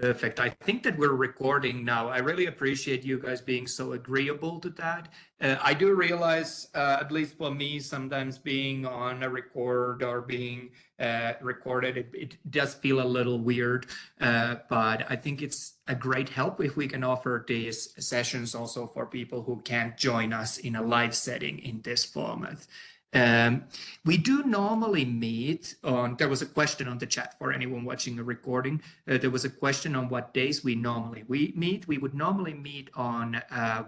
Perfect. I think that we're recording now. I really appreciate you guys being so agreeable to that. I do realize, at least for me, sometimes being on a record or being recorded, it does feel a little weird. But I think it's a great help if we can offer these sessions also for people who can't join us in a live setting in this format. We do normally meet on, there was a question on the chat for anyone watching the recording. There was a question on what days we meet. We would normally meet on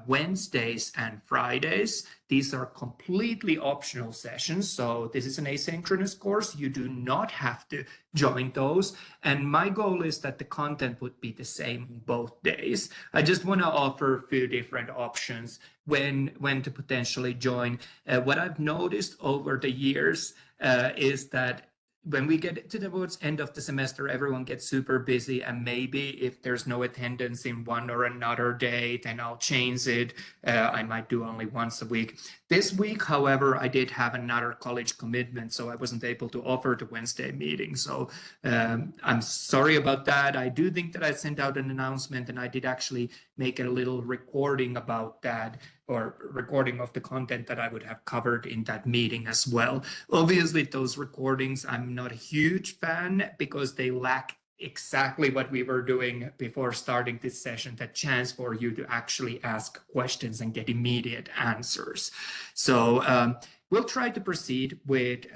Wednesdays and Fridays. These are completely optional sessions. So this is an asynchronous course. You do not have to join those. And my goal is that the content would be the same both days. I just want to offer a few different options when to potentially join. What I've noticed over the years is that when we get to the end of the semester, everyone gets super busy, and maybe if there's no attendance in one or another day, then I'll change it. I might do only once a week. This week, however, I did have another college commitment, so I wasn't able to offer the Wednesday meeting. So I'm sorry about that. I do think that I sent out an announcement, and I did actually make a little recording about that, or recording of the content that I would have covered in that meeting as well. Obviously, those recordings, I'm not a huge fan because they lack exactly what we were doing before starting this session, that chance for you to actually ask questions and get immediate answers. So we'll try to proceed with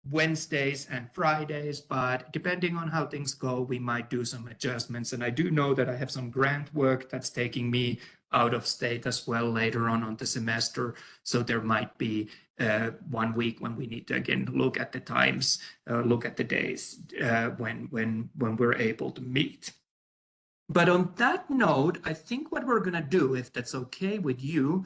Wednesdays and Fridays, but depending on how things go, we might do some adjustments. And I do know that I have some grant work that's taking me out of state as well later on the semester. So there might be 1 week when we need to again look at the times, look at the days when we're able to meet. But on that note, I think what we're going to do, if that's okay with you,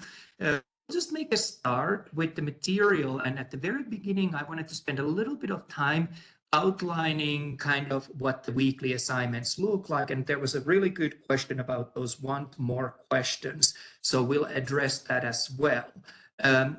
just make a start with the material. And at the very beginning, I wanted to spend a little bit of time outlining kind of what the weekly assignments look like. And there was a really good question about those want more questions. So we'll address that as well.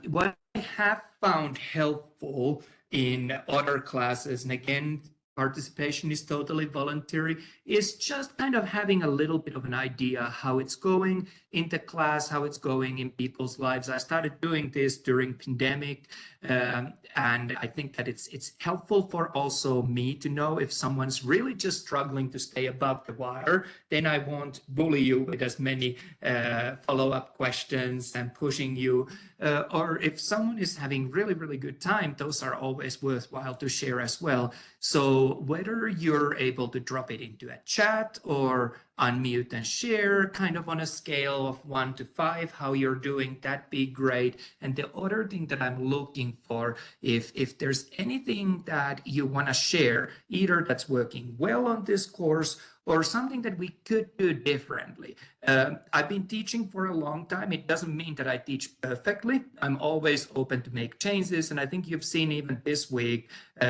What I have found helpful in other classes, and again, participation is totally voluntary, is just kind of having a little bit of an idea how it's going in the class, how it's going in people's lives. I started doing this during pandemic, and I think that it's helpful for also me to know if someone's really just struggling to stay above the wire. Then I won't bully you with as many follow-up questions and pushing you. Or if someone is having really good time, those are always worthwhile to share as well. So whether you're able to drop it into a chat or unmute and share, kind of on a scale of 1 to 5, how you're doing, that'd be great. And the other thing that I'm looking for, if there's anything that you want to share, either that's working well on this course or something that we could do differently. I've been teaching for a long time. It doesn't mean that I teach perfectly. I'm always open to make changes. And I think you've seen even this week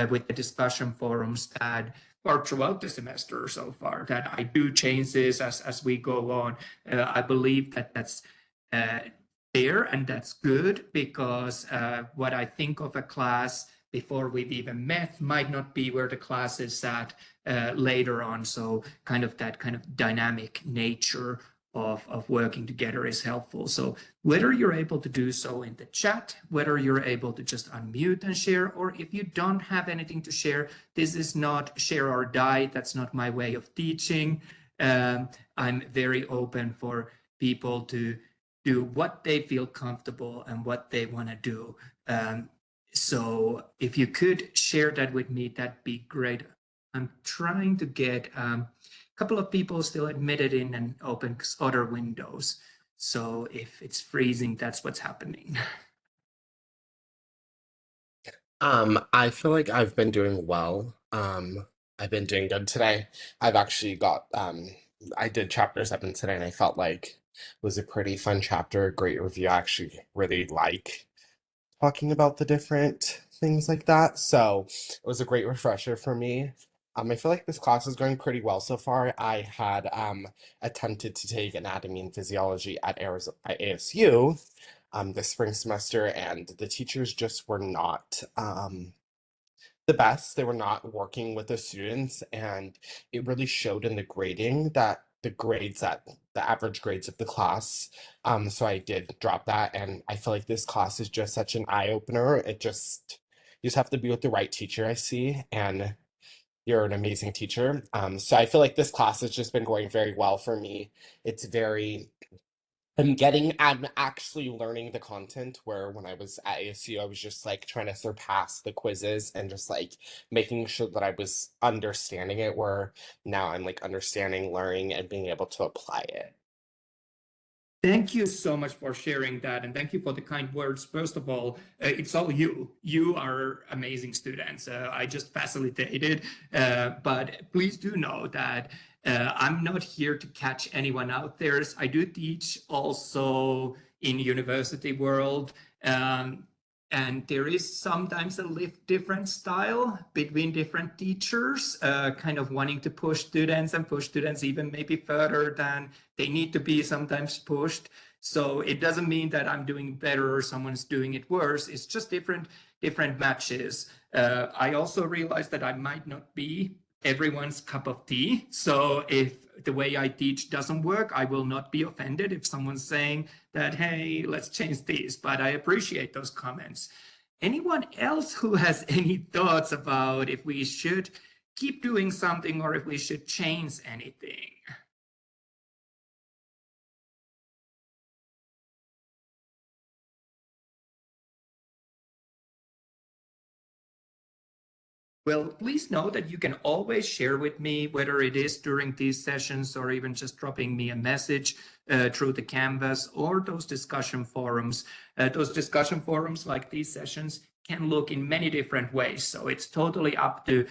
with the discussion forums that, or throughout the semester so far, that I do changes as we go on. I believe that that's fair and that's good, because what I think of a class before we've even met might not be where the class is at later on. So kind of that kind of dynamic nature of working together is helpful. So whether you're able to do so in the chat, whether you're able to just unmute and share, or if you don't have anything to share, this is not share or die. That's not my way of teaching. I'm very open for people to do what they feel comfortable and what they want to do. So if you could share that with me, that'd be great. I'm trying to get a couple of people still admitted in and open other windows. So if it's freezing, that's what's happening. I feel like I've been doing well. I've been doing good today. I've actually got, I did chapter 7 today, and I felt like it was a pretty fun chapter, great review. I actually really like talking about the different things like that. So it was a great refresher for me. I feel like this class is going pretty well so far. I had attempted to take anatomy and physiology at ASU this spring semester, and the teachers just were not the best. They were not working with the students, and it really showed in the grading that the average grades of the class. So I did drop that, and I feel like this class is just such an eye opener. You just have to be with the right teacher, I see, and you're an amazing teacher. So I feel like this class has just been going very well for me. It's very I'm actually learning the content where when I was at ASU, I was just like trying to surpass the quizzes and just like making sure that I was understanding it, where now I'm like understanding, learning, and being able to apply it. Thank you so much for sharing that, and thank you for the kind words. First of all, it's all you. You are amazing students. I just facilitated, but please do know that I'm not here to catch anyone out there. I do teach also in university world, and there is sometimes a different style between different teachers, kind of wanting to push students and push students even maybe further than they need to be sometimes pushed. So it doesn't mean that I'm doing better or someone's doing it worse. It's just different matches. I also realized that I might not be everyone's cup of tea. So if the way I teach doesn't work, I will not be offended if someone's saying that, hey, let's change this. But I appreciate those comments. Anyone else who has any thoughts about if we should keep doing something or if we should change anything? Well, please know that you can always share with me, whether it is during these sessions or even just dropping me a message through the Canvas or those discussion forums. Those discussion forums, like these sessions, can look in many different ways. So it's totally up to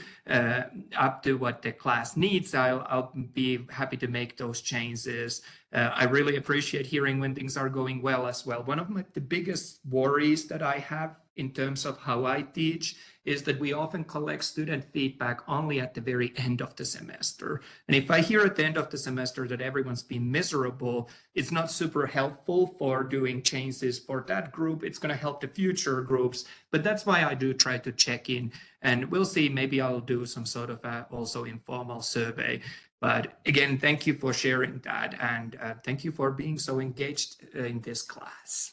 what the class needs. I'll be happy to make those changes. I really appreciate hearing when things are going well as well. One of the biggest worries that I have in terms of how I teach is that we often collect student feedback only at the very end of the semester. And if I hear at the end of the semester that everyone's been miserable, it's not super helpful for doing changes for that group. It's going to help the future groups. But that's why I do try to check in. And we'll see, maybe I'll do some sort of also informal survey. But again, thank you for sharing that. And thank you for being so engaged in this class.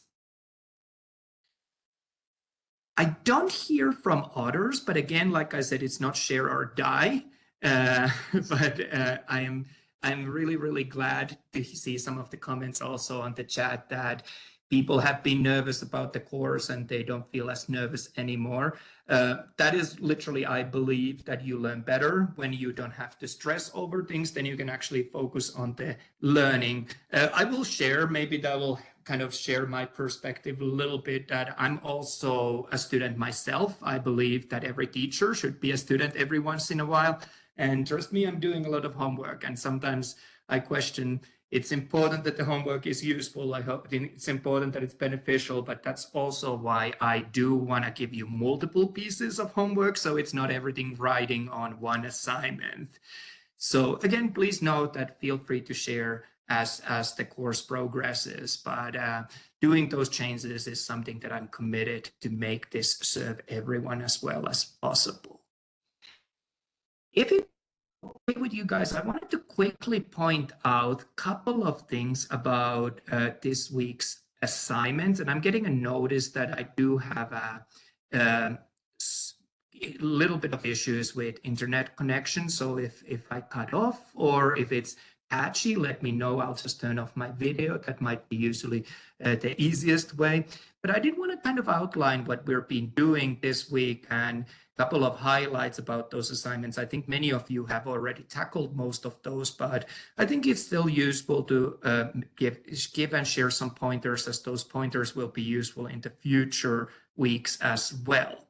I don't hear from others, but again, like I said, it's not share or die. But I'm really glad to see some of the comments also on the chat that people have been nervous about the course and they don't feel as nervous anymore. That is literally, I believe, that you learn better when you don't have to stress over things, then you can actually focus on the learning. I will share, maybe that will kind of share my perspective a little bit, that I'm also a student myself. I believe that every teacher should be a student every once in a while. And trust me, I'm doing a lot of homework. And sometimes I question, it's important that the homework is useful. I hope it's important that it's beneficial, but that's also why I do want to give you multiple pieces of homework. So it's not everything riding on one assignment. So again, please note that feel free to share as the course progresses, but doing those changes is something that I'm committed to make this serve everyone as well as possible. If it's okay with you guys, I wanted to quickly point out a couple of things about this week's assignments, and I'm getting a notice that I do have a little bit of issues with internet connection. So if I cut off or if it's patchy, let me know. I'll just turn off my video. That might be usually the easiest way. But I did want to kind of outline what we've been doing this week and a couple of highlights about those assignments. I think many of you have already tackled most of those, but I think it's still useful to give and share some pointers, as those pointers will be useful in the future weeks as well.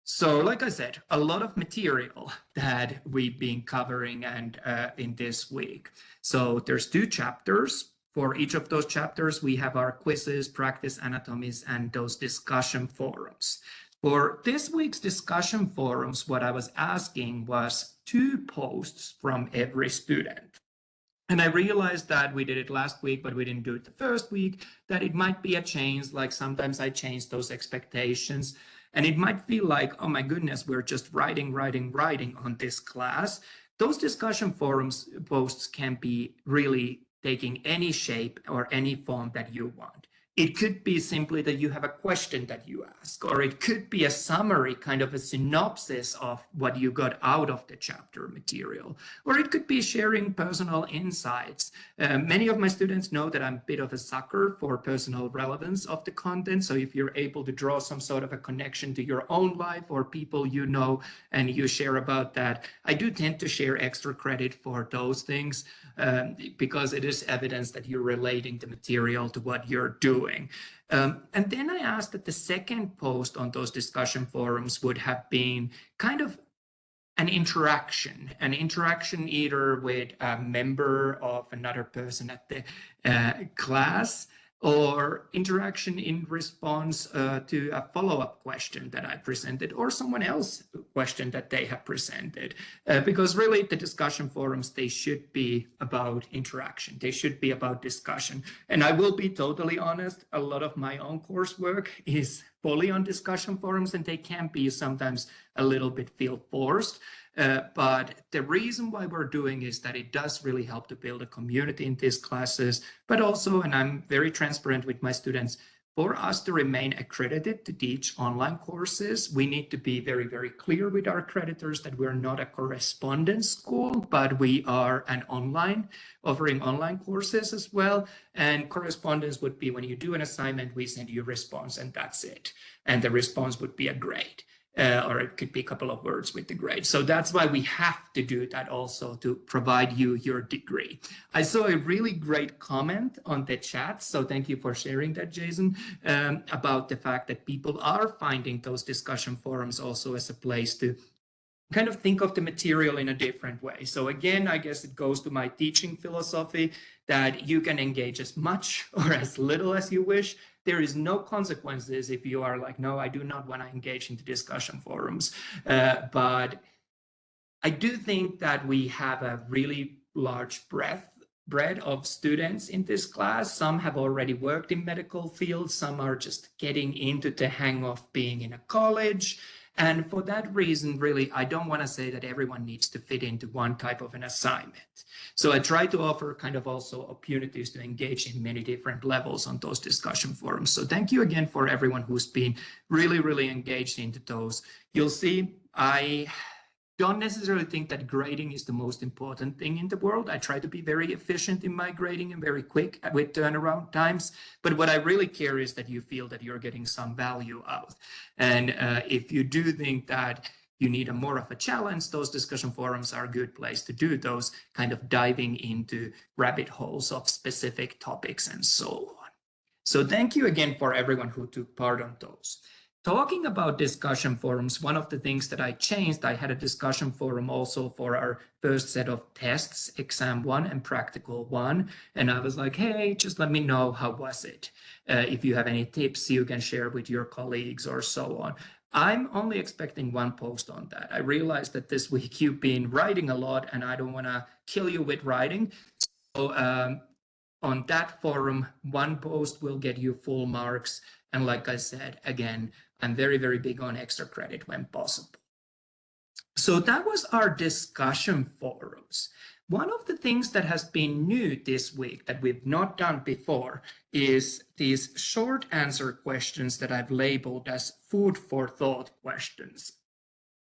So like I said, a lot of material that we've been covering and in this week. So there's 2 chapters. For each of those chapters, we have our quizzes, practice anatomies, and those discussion forums. For this week's discussion forums, what I was asking was 2 posts from every student. And I realized that we did it last week, but we didn't do it the first week, that it might be a change. Like sometimes I change those expectations. And it might feel like, oh my goodness, we're just writing on this class. Those discussion forums posts can be really taking any shape or any form that you want. It could be simply that you have a question that you ask, or it could be a summary, kind of a synopsis of what you got out of the chapter material, or it could be sharing personal insights. Many of my students know that I'm a bit of a sucker for personal relevance of the content. So if you're able to draw some sort of a connection to your own life or people you know, and you share about that, I do tend to share extra credit for those things because it is evidence that you're relating the material to what you're doing. And then I asked that the second post on those discussion forums would have been kind of an interaction either with a member of another person at the class, or interaction in response to a follow-up question that I presented, or someone else's question that they have presented. Because really the discussion forums, they should be about interaction. They should be about discussion. And I will be totally honest, a lot of my own coursework is fully on discussion forums, and they can be sometimes a little bit feel forced. But the reason why we're doing is that it does really help to build a community in these classes, but also, and I'm very transparent with my students, for us to remain accredited to teach online courses, we need to be very, very clear with our accreditors that we're not a correspondence school, but we are an online, offering online courses as well. And correspondence would be when you do an assignment, we send you a response and that's it. And the response would be a grade. Or it could be a couple of words with the grade. So that's why we have to do that also, to provide you your degree. I saw a really great comment on the chat, so thank you for sharing that, Jason, about the fact that people are finding those discussion forums also as a place to kind of think of the material in a different way. So again, I guess it goes to my teaching philosophy that you can engage as much or as little as you wish. There is no consequences if you are like, no, I do not want to engage in the discussion forums. But I do think that we have a really large breadth of students in this class. Some have already worked in medical fields. Some are just getting into the hang of being in a college. And for that reason, really, I don't want to say that everyone needs to fit into one type of an assignment. So I try to offer kind of also opportunities to engage in many different levels on those discussion forums. So thank you again for everyone who's been really, really engaged into those. You'll see, I don't necessarily think that grading is the most important thing in the world. I try to be very efficient in my grading and very quick with turnaround times. But what I really care is that you feel that you're getting some value out. And if you do think that you need a more of a challenge, those discussion forums are a good place to do those, kind of diving into rabbit holes of specific topics and so on. So thank you again for everyone who took part on those. Talking about discussion forums, one of the things that I changed, I had a discussion forum also for our first set of tests, exam 1 and practical 1. And I was like, hey, just let me know, how was it? If you have any tips you can share with your colleagues or so on. I'm only expecting one post on that. I realized that this week you've been writing a lot and I don't want to kill you with writing. So on that forum, one post will get you full marks. And like I said, again, I'm very, very big on extra credit when possible. So that was our discussion forums. One of the things that has been new this week that we've not done before is these short answer questions that I've labeled as food for thought questions.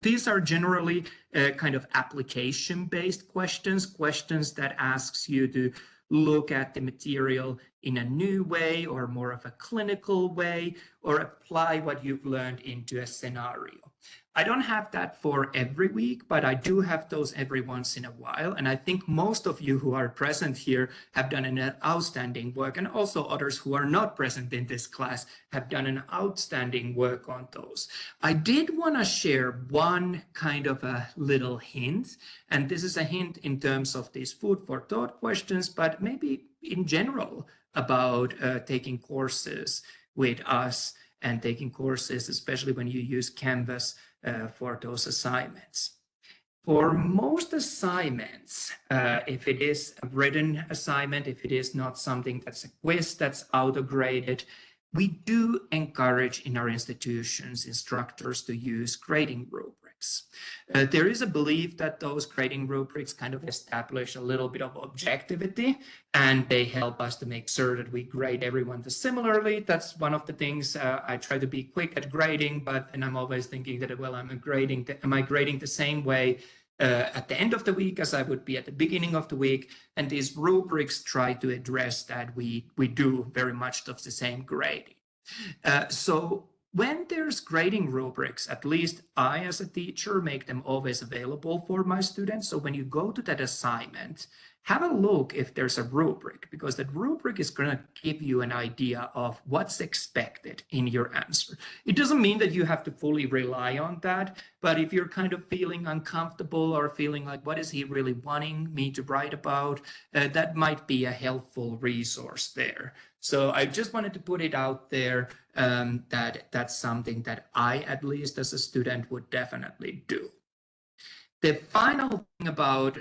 These are generally kind of application-based questions that asks you to look at the material in a new way or more of a clinical way, or apply what you've learned into a scenario. I don't have that for every week, but I do have those every once in a while. And I think most of you who are present here have done an outstanding work, and also others who are not present in this class have done an outstanding work on those. I did want to share one kind of a little hint, and this is a hint in terms of these food for thought questions, but maybe in general about taking courses with us and taking courses, especially when you use Canvas for those assignments. For most assignments, if it is a written assignment, if it is not something that's a quiz that's auto-graded, we do encourage in our institutions instructors to use grading rubrics. There is a belief that those grading rubrics kind of establish a little bit of objectivity, and they help us to make sure that we grade everyone similarly. That's one of the things I try to be quick at grading, but then I'm always thinking that, well, am I grading the same way at the end of the week as I would be at the beginning of the week? And these rubrics try to address that we do very much of the same grading. So when there's grading rubrics, at least I as a teacher make them always available for my students. So when you go to that assignment, have a look if there's a rubric, because that rubric is going to give you an idea of what's expected in your answer. It doesn't mean that you have to fully rely on that, but if you're kind of feeling uncomfortable or feeling like, what is he really wanting me to write about, that might be a helpful resource there. So I just wanted to put it out there that that's something that I, at least as a student, would definitely do. The final thing about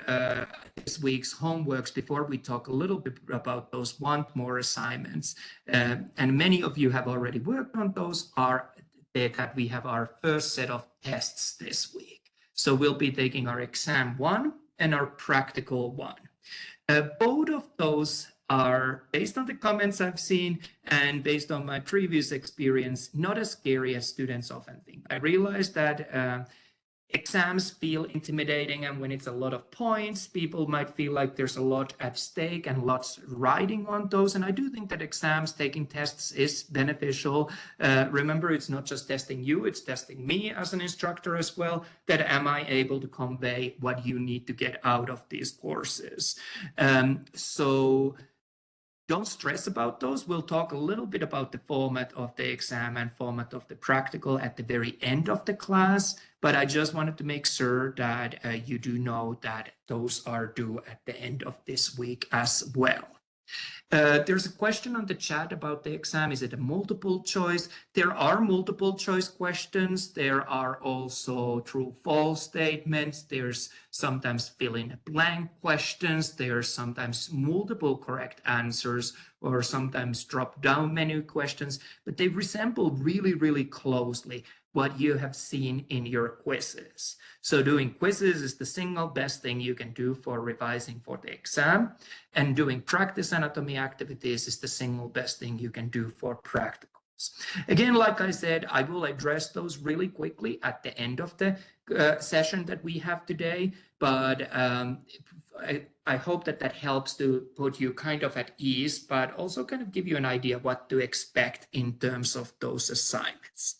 this week's homeworks, before we talk a little bit about those want more assignments, and many of you have already worked on those, are that we have our first set of tests this week. So we'll be taking our exam 1 and our practical 1. Both of those are, based on the comments I've seen and based on my previous experience, not as scary as students often think. I realize that exams feel intimidating, and when it's a lot of points, people might feel like there's a lot at stake and lots riding on those. And I do think that exams, taking tests, is beneficial. Remember, it's not just testing you, it's testing me as an instructor as well, that am I able to convey what you need to get out of these courses. So don't stress about those. We'll talk a little bit about the format of the exam and format of the practical at the very end of the class, but I just wanted to make sure that you do know that those are due at the end of this week as well. There's a question on the chat about the exam. Is it a multiple choice? There are multiple choice questions. There are also true-false statements. There's sometimes fill-in-the-blank questions. There's sometimes multiple correct answers, or sometimes drop-down menu questions, but they resemble really, really closely what you have seen in your quizzes. So doing quizzes is the single best thing you can do for revising for the exam, and doing practice anatomy activities is the single best thing you can do for practicals. Again, like I said, I will address those really quickly at the end of the session that we have today, but I hope that that helps to put you kind of at ease, but also kind of give you an idea what to expect in terms of those assignments.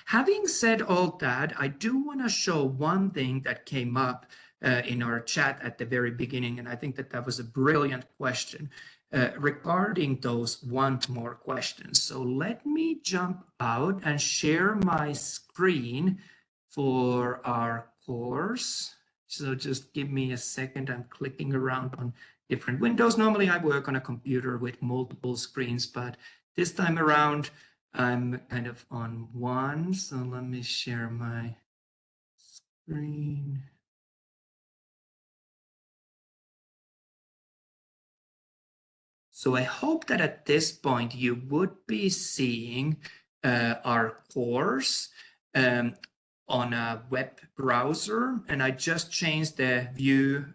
Having said all that, I do want to show one thing that came up in our chat at the very beginning, and I think that that was a brilliant question regarding those want more questions. So let me jump out and share my screen for our course. So just give me a second. I'm clicking around on different windows. Normally I work on a computer with multiple screens, but this time around I'm kind of on one. So let me share my screen. So I hope that at this point you would be seeing our course on a web browser, and I just changed the view.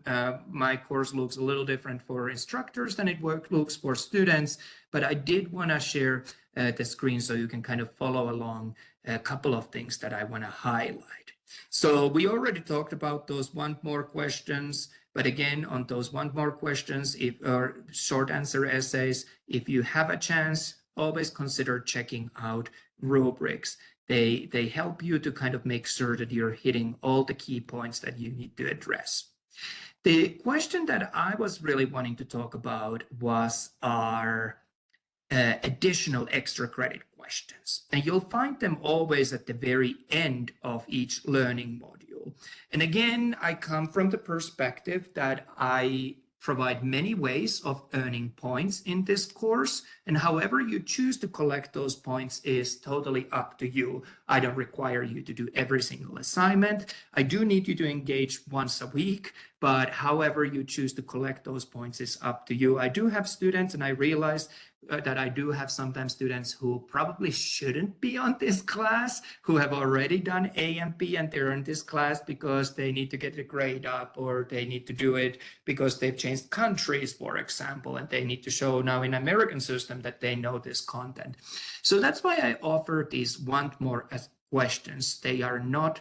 My course looks a little different for instructors than it looks for students, but I did want to share the screen so you can kind of follow along a couple of things that I want to highlight. So we already talked about those want more questions, but again, on those want more questions, or short answer essays, if you have a chance, always consider checking out rubrics. They help you to kind of make sure that you're hitting all the key points that you need to address. The question that I was really wanting to talk about was our additional extra credit questions. And you'll find them always at the very end of each learning module. And again, I come from the perspective that I provide many ways of earning points in this course, and however you choose to collect those points is totally up to you. I don't require you to do every single assignment. I do need you to engage once a week, but however you choose to collect those points is up to you. I do have students, and I realize that I do have sometimes students who probably shouldn't be on this class, who have already done A and B, and they're in this class because they need to get a grade up, or they need to do it because they've changed countries, for example, and they need to show now in American system that they know this content. So that's why I offer these want more as questions. They are not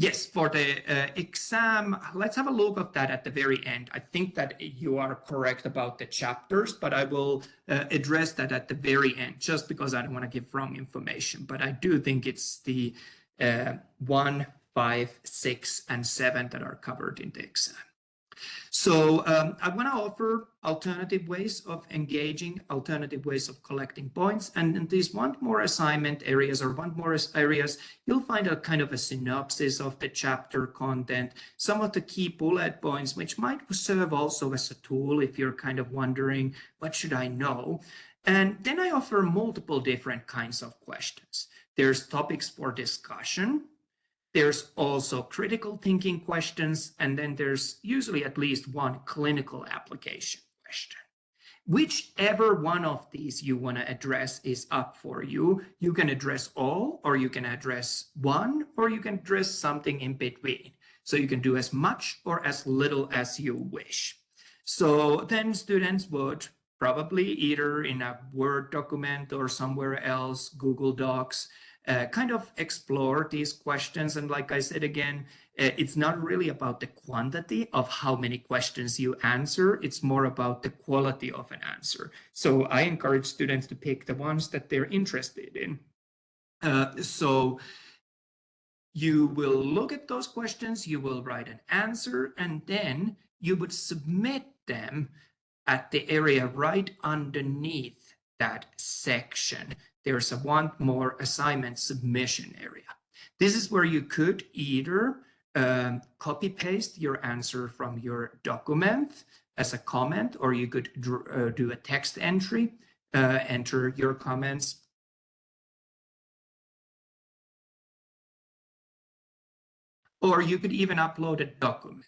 yes, for the exam, let's have a look at that at the very end. I think that you are correct about the chapters, but I will address that at the very end, just because I don't want to give wrong information. But I do think it's the 1, 5, 6, and 7 that are covered in the exam. So I want to offer alternative ways of engaging, alternative ways of collecting points. And in these want more assignment areas or want more areas, you'll find a kind of a synopsis of the chapter content, some of the key bullet points, which might serve also as a tool if you're kind of wondering, what should I know? And then I offer multiple different kinds of questions. There's topics for discussion. There's also critical thinking questions, and then there's usually at least one clinical application question. Whichever one of these you want to address is up for you. You can address all, or you can address one, or you can address something in between. So you can do as much or as little as you wish. So then students would probably either in a Word document or somewhere else, Google Docs, kind of explore these questions. And like I said again, it's not really about the quantity of how many questions you answer. It's more about the quality of an answer. So I encourage students to pick the ones that they're interested in. So you will look at those questions, you will write an answer, and then you would submit them at the area right underneath that section. There's a want more assignment submission area. This is where you could either copy paste your answer from your document as a comment, or you could do a text entry, enter your comments. Or you could even upload a document.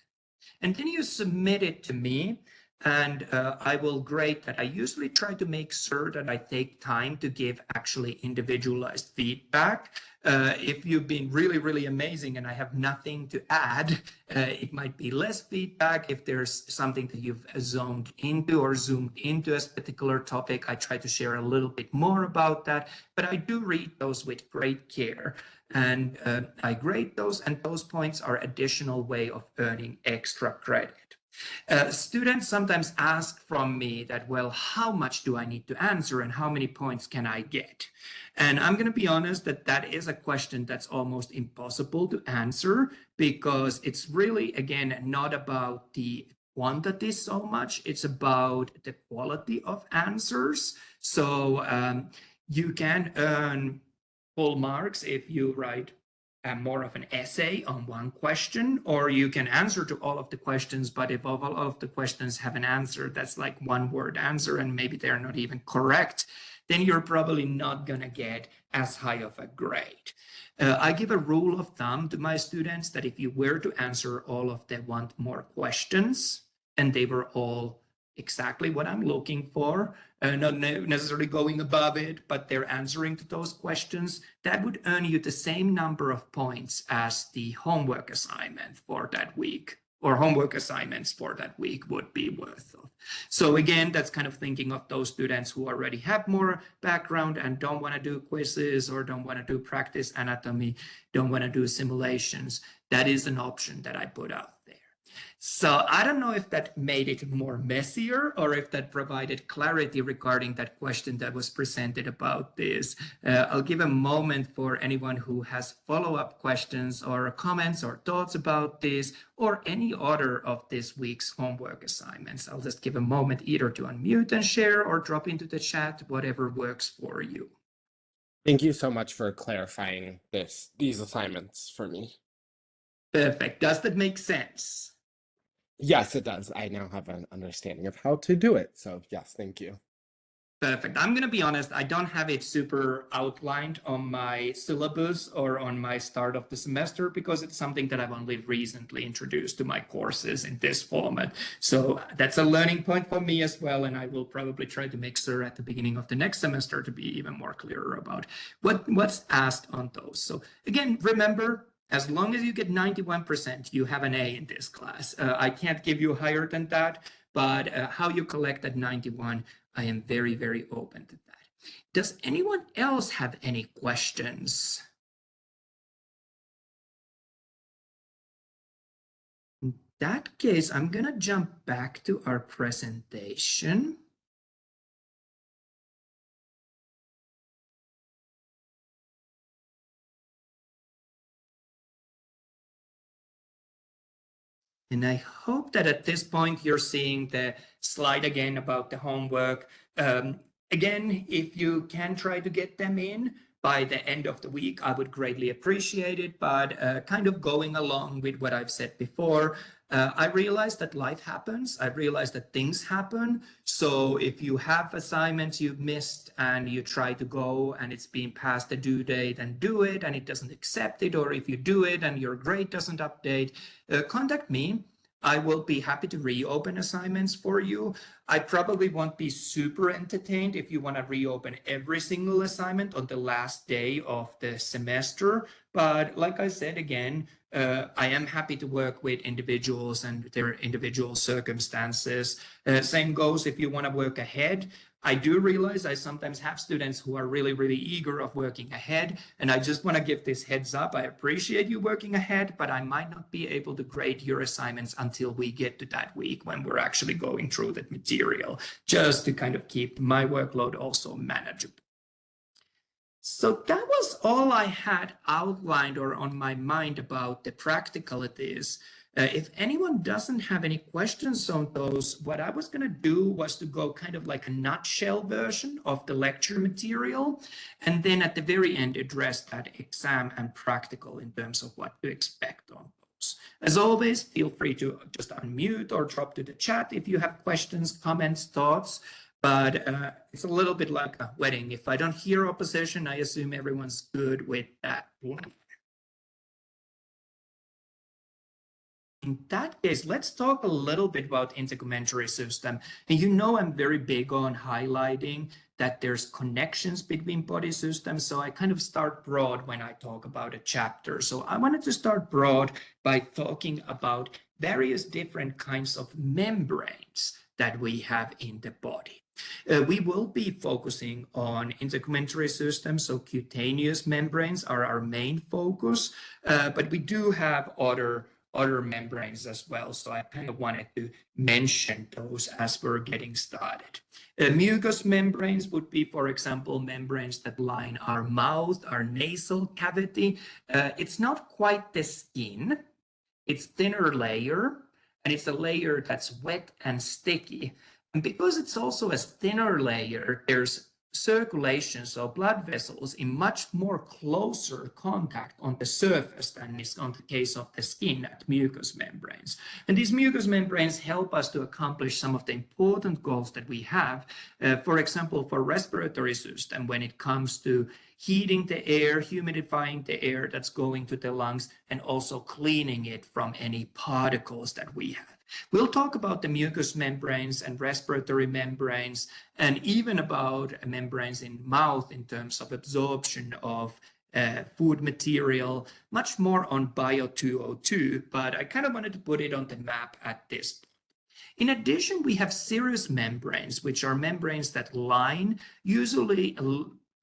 And then you submit it to me, and I will grade that. I usually try to make sure that I take time to give actually individualized feedback. If you've been really, really amazing and I have nothing to add, it might be less feedback. If there's something that you've zoned into or zoomed into a particular topic, I try to share a little bit more about that. But I do read those with great care. And I grade those, and those points are additional way of earning extra credit. Students sometimes ask from me that, well, how much do I need to answer and how many points can I get? And I'm going to be honest that that is a question that's almost impossible to answer, because it's really, again, not about the quantity so much. It's about the quality of answers. So you can earn full marks if you write more of an essay on one question, or you can answer to all of the questions, but if all of the questions have an answer that's like one word answer and maybe they're not even correct, then you're probably not going to get as high of a grade. I give a rule of thumb to my students that if you were to answer all of the want more questions and they were all exactly what I'm looking for, not necessarily going above it, but they're answering to those questions, that would earn you the same number of points as the homework assignment for that week, or homework assignments for that week would be worth of. So again, that's kind of thinking of those students who already have more background and don't want to do quizzes or don't want to do practice anatomy, don't want to do simulations. That is an option that I put out there. So I don't know if that made it more messier or if that provided clarity regarding that question that was presented about this. I'll give a moment for anyone who has follow-up questions or comments or thoughts about this or any other of this week's homework assignments. I'll just give a moment either to unmute and share or drop into the chat, whatever works for you. Thank you so much for clarifying these assignments for me. Perfect. Does that make sense? Yes, it does. I now have an understanding of how to do it. So yes, thank you. Perfect. I'm going to be honest, I don't have it super outlined on my syllabus or on my start of the semester because it's something that I've only recently introduced to my courses in this format. So that's a learning point for me as well. And I will probably try to make sure at the beginning of the next semester to be even more clearer about what's asked on those. So again, remember, as long as you get 91%, you have an A in this class. I can't give you higher than that, but how you collect that 91, I am very, very open to that. Does anyone else have any questions? In that case, I'm going to jump back to our presentation. And I hope that at this point you're seeing the slide again about the homework. Again, if you can try to get them in by the end of the week, I would greatly appreciate it. But kind of going along with what I've said before, I realize that life happens. I realize that things happen. So if you have assignments you've missed and you try to go and it's been past the due date and do it and it doesn't accept it, or if you do it and your grade doesn't update, contact me. I will be happy to reopen assignments for you. I probably won't be super entertained if you want to reopen every single assignment on the last day of the semester. But like I said, again, I am happy to work with individuals and their individual circumstances. Same goes if you want to work ahead. I do realize I sometimes have students who are really, really eager of working ahead. And I just want to give this heads up. I appreciate you working ahead, but I might not be able to grade your assignments until we get to that week when we're actually going through that material, just to kind of keep my workload also manageable. So that was all I had outlined or on my mind about the practicalities. If anyone doesn't have any questions on those, what I was going to do was to go kind of like a nutshell version of the lecture material, and then at the very end address that exam and practical in terms of what to expect on those. As always, feel free to just unmute or drop to the chat if you have questions, comments, thoughts. But it's a little bit like a wedding. If I don't hear opposition, I assume everyone's good with that. In that case, let's talk a little bit about integumentary system. And you know I'm very big on highlighting that there's connections between body systems. So I kind of start broad when I talk about a chapter. So I wanted to start broad by talking about various different kinds of membranes that we have in the body. We will be focusing on integumentary systems, so cutaneous membranes are our main focus, but we do have other membranes as well, so I kind of wanted to mention those as we're getting started. Mucous membranes would be, for example, membranes that line our mouth, our nasal cavity. It's not quite the skin, it's thinner layer, and it's a layer that's wet and sticky. And because it's also a thinner layer, there's circulation, so blood vessels, in much more closer contact on the surface than is on the case of the skin at mucous membranes. And these mucous membranes help us to accomplish some of the important goals that we have. For example, for respiratory system, when it comes to heating the air, humidifying the air that's going to the lungs, and also cleaning it from any particles that we have. We'll talk about the mucous membranes and respiratory membranes, and even about membranes in mouth in terms of absorption of food material, much more on BIO202, but I kind of wanted to put it on the map at this point. In addition, we have serous membranes, which are membranes that line usually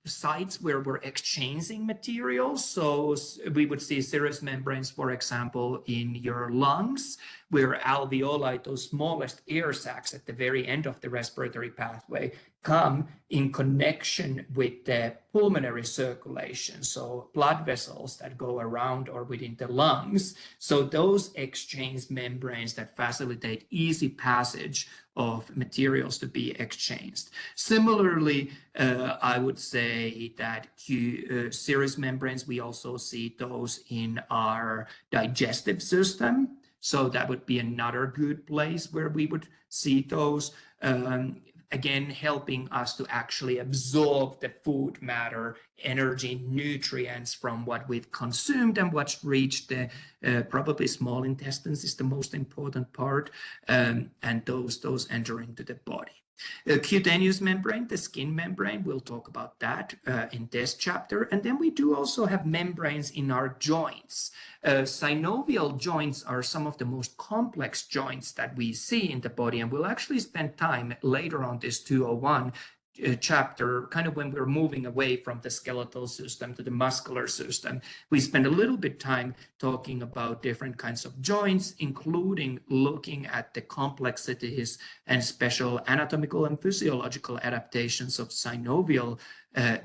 sites where we're exchanging materials. So we would see serous membranes, for example, in your lungs, where alveoli, those smallest air sacs at the very end of the respiratory pathway, come in connection with the pulmonary circulation, so blood vessels that go around or within the lungs. So those exchange membranes that facilitate easy passage of materials to be exchanged. Similarly, I would say that serous membranes, we also see those in our digestive system. So that would be another good place where we would see those. again, helping us to actually absorb the food matter, energy, nutrients from what we've consumed and what's reached the probably small intestines is the most important part, and those enter into the body. Cutaneous membrane, the skin membrane, we'll talk about that in this chapter. And then we do also have membranes in our joints. Synovial joints are some of the most complex joints that we see in the body, and we'll actually spend time later on this 201 chapter, kind of when we're moving away from the skeletal system to the muscular system. We spend a little bit time talking about different kinds of joints, including looking at the complexities and special anatomical and physiological adaptations of synovial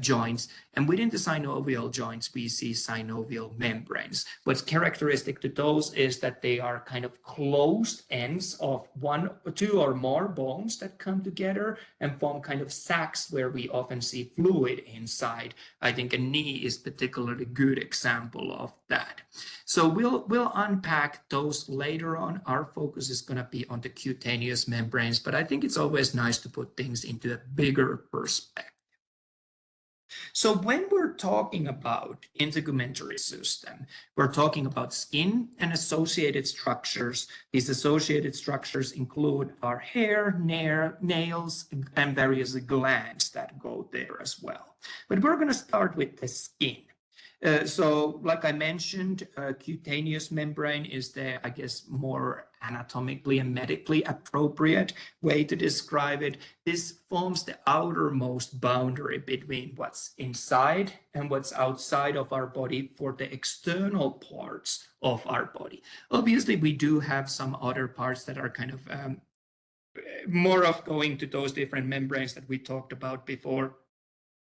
joints. And within the synovial joints, we see synovial membranes. What's characteristic to those is that they are kind of closed ends of one or two or more bones that come together and form kind of sacs where we often see fluid inside. I think a knee is particularly good example of that. So we'll unpack those later on. Our focus is going to be on the cutaneous membranes, but I think it's always nice to put things into a bigger perspective. So when we're talking about integumentary system, we're talking about skin and associated structures. These associated structures include our hair, nails, and various glands that go there as well. But we're going to start with the skin. So like I mentioned, cutaneous membrane is the, I guess, more anatomically and medically appropriate way to describe it. This forms the outermost boundary between what's inside and what's outside of our body for the external parts of our body. Obviously, we do have some other parts that are kind of more of going to those different membranes that we talked about before.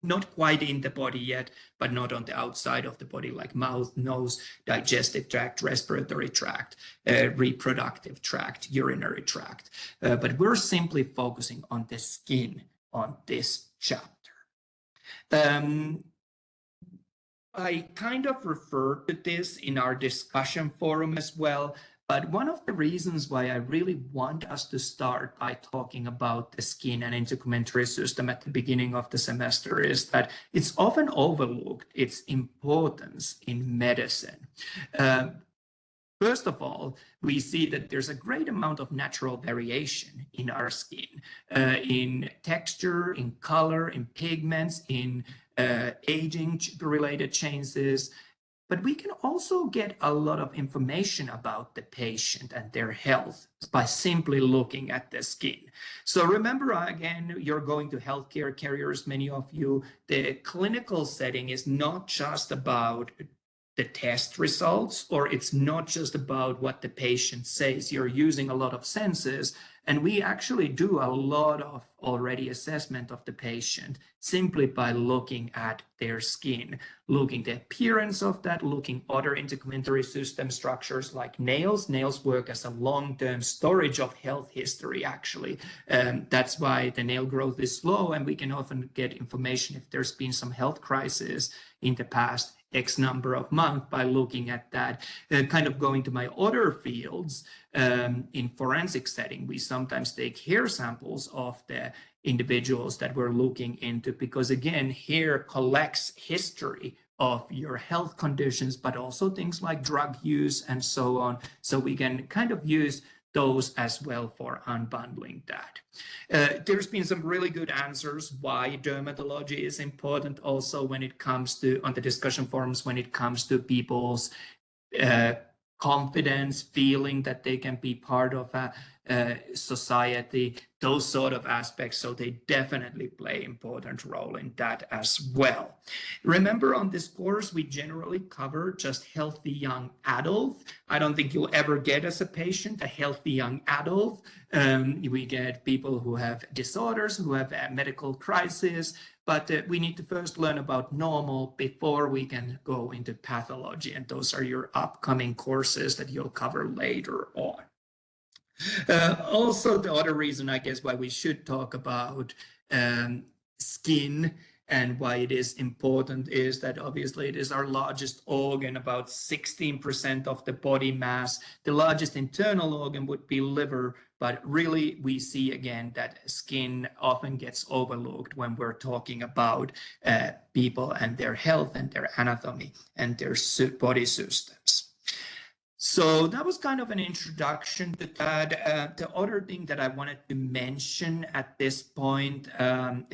Not quite in the body yet, but not on the outside of the body, like mouth, nose, digestive tract, respiratory tract, reproductive tract, urinary tract. But we're simply focusing on the skin on this chapter. I kind of referred to this in our discussion forum as well. But one of the reasons why I really want us to start by talking about the skin and integumentary system at the beginning of the semester is that it's often overlooked its importance in medicine. First of all, we see that there's a great amount of natural variation in our skin, in texture, in color, in pigments, in aging-related changes. But we can also get a lot of information about the patient and their health by simply looking at the skin. So remember, again, you're going to healthcare carriers, many of you. The clinical setting is not just about the test results, or it's not just about what the patient says. You're using a lot of senses, and we actually do a lot of already assessment of the patient simply by looking at their skin, looking the appearance of that, looking other integumentary system structures like nails. Nails work as a long-term storage of health history, actually. That's why the nail growth is slow, and we can often get information if there's been some health crisis in the past X number of months by looking at that. Kind of going to my other fields, in forensic setting, we sometimes take hair samples of the individuals that we're looking into, because again, hair collects history of your health conditions, but also things like drug use and so on. So we can kind of use those as well for unbundling that. There's been some really good answers why dermatology is important also when it comes to, on the discussion forums, when it comes to people's confidence, feeling that they can be part of a society, those sort of aspects. So they definitely play an important role in that as well. Remember, on this course, we generally cover just healthy young adults. I don't think you'll ever get as a patient a healthy young adult. We get people who have disorders, who have a medical crisis, but we need to first learn about normal before we can go into pathology. And those are your upcoming courses that you'll cover later on. Also, the other reason, I guess, why we should talk about skin And why it is important is that obviously it is our largest organ, about 16% of the body mass. The largest internal organ would be liver, but really we see again that skin often gets overlooked when we're talking about people and their health and their anatomy and their body systems. So that was kind of an introduction to that. The other thing that I wanted to mention at this point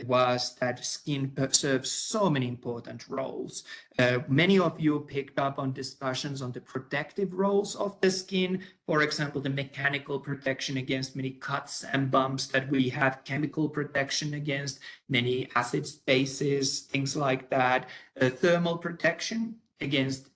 was that skin serves so many important roles. Many of you picked up on discussions on the protective roles of the skin. For example, the mechanical protection against many cuts and bumps that we have, chemical protection against many acids, bases, things like that, thermal protection against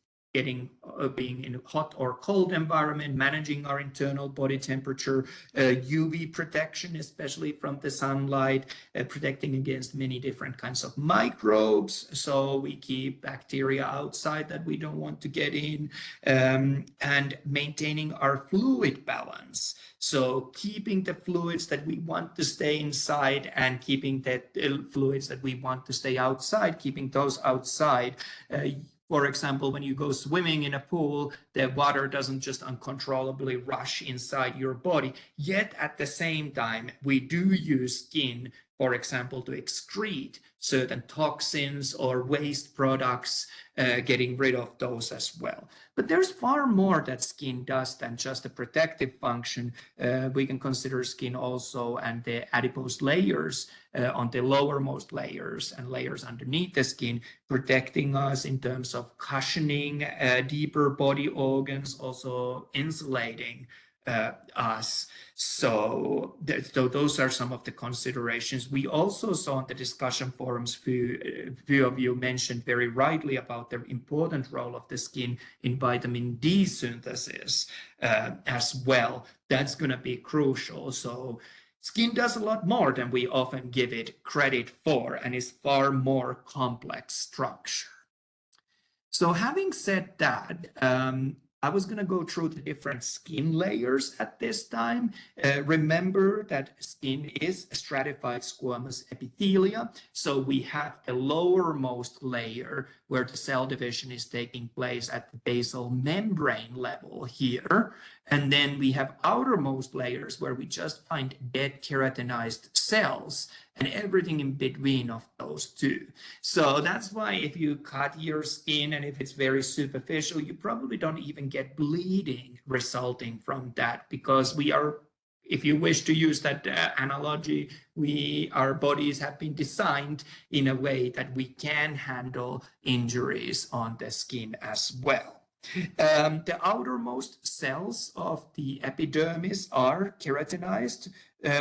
being in a hot or cold environment, managing our internal body temperature, UV protection, especially from the sunlight, protecting against many different kinds of microbes. So we keep bacteria outside that we don't want to get in, and maintaining our fluid balance. So keeping the fluids that we want to stay inside and keeping the fluids that we want to stay outside, keeping those outside. For example, when you go swimming in a pool, the water doesn't just uncontrollably rush inside your body. Yet at the same time, we do use skin, for example, to excrete certain toxins or waste products, getting rid of those as well. But there's far more that skin does than just a protective function. We can consider skin also and the adipose layers on the lowermost layers and layers underneath the skin, protecting us in terms of cushioning deeper body organs, also insulating us. So those are some of the considerations. We also saw in the discussion forums, few of you mentioned very rightly about the important role of the skin in vitamin D synthesis as well. That's going to be crucial. So skin does a lot more than we often give it credit for, and is far more complex structure. So having said that, I was going to go through the different skin layers at this time. Remember that skin is stratified squamous epithelia. So we have the lowermost layer where the cell division is taking place at the basal membrane level here. And then we have outermost layers where we just find dead keratinized cells and everything in between of those two. So that's why if you cut your skin and if it's very superficial, you probably don't even get bleeding resulting from that, because we are, if you wish to use that analogy, our bodies have been designed in a way that we can handle injuries on the skin as well. The outermost cells of the epidermis are keratinized.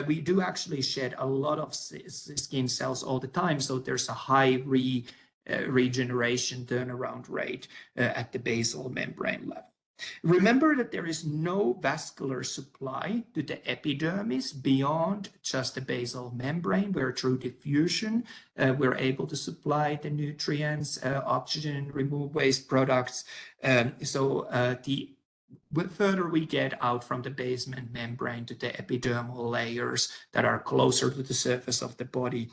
We do actually shed a lot of skin cells all the time, so there's a high regeneration turnaround rate at the basal membrane level. Remember that there is no vascular supply to the epidermis beyond just the basal membrane, where through diffusion we're able to supply the nutrients, oxygen, remove waste products. The further we get out from the basement membrane to the epidermal layers that are closer to the surface of the body,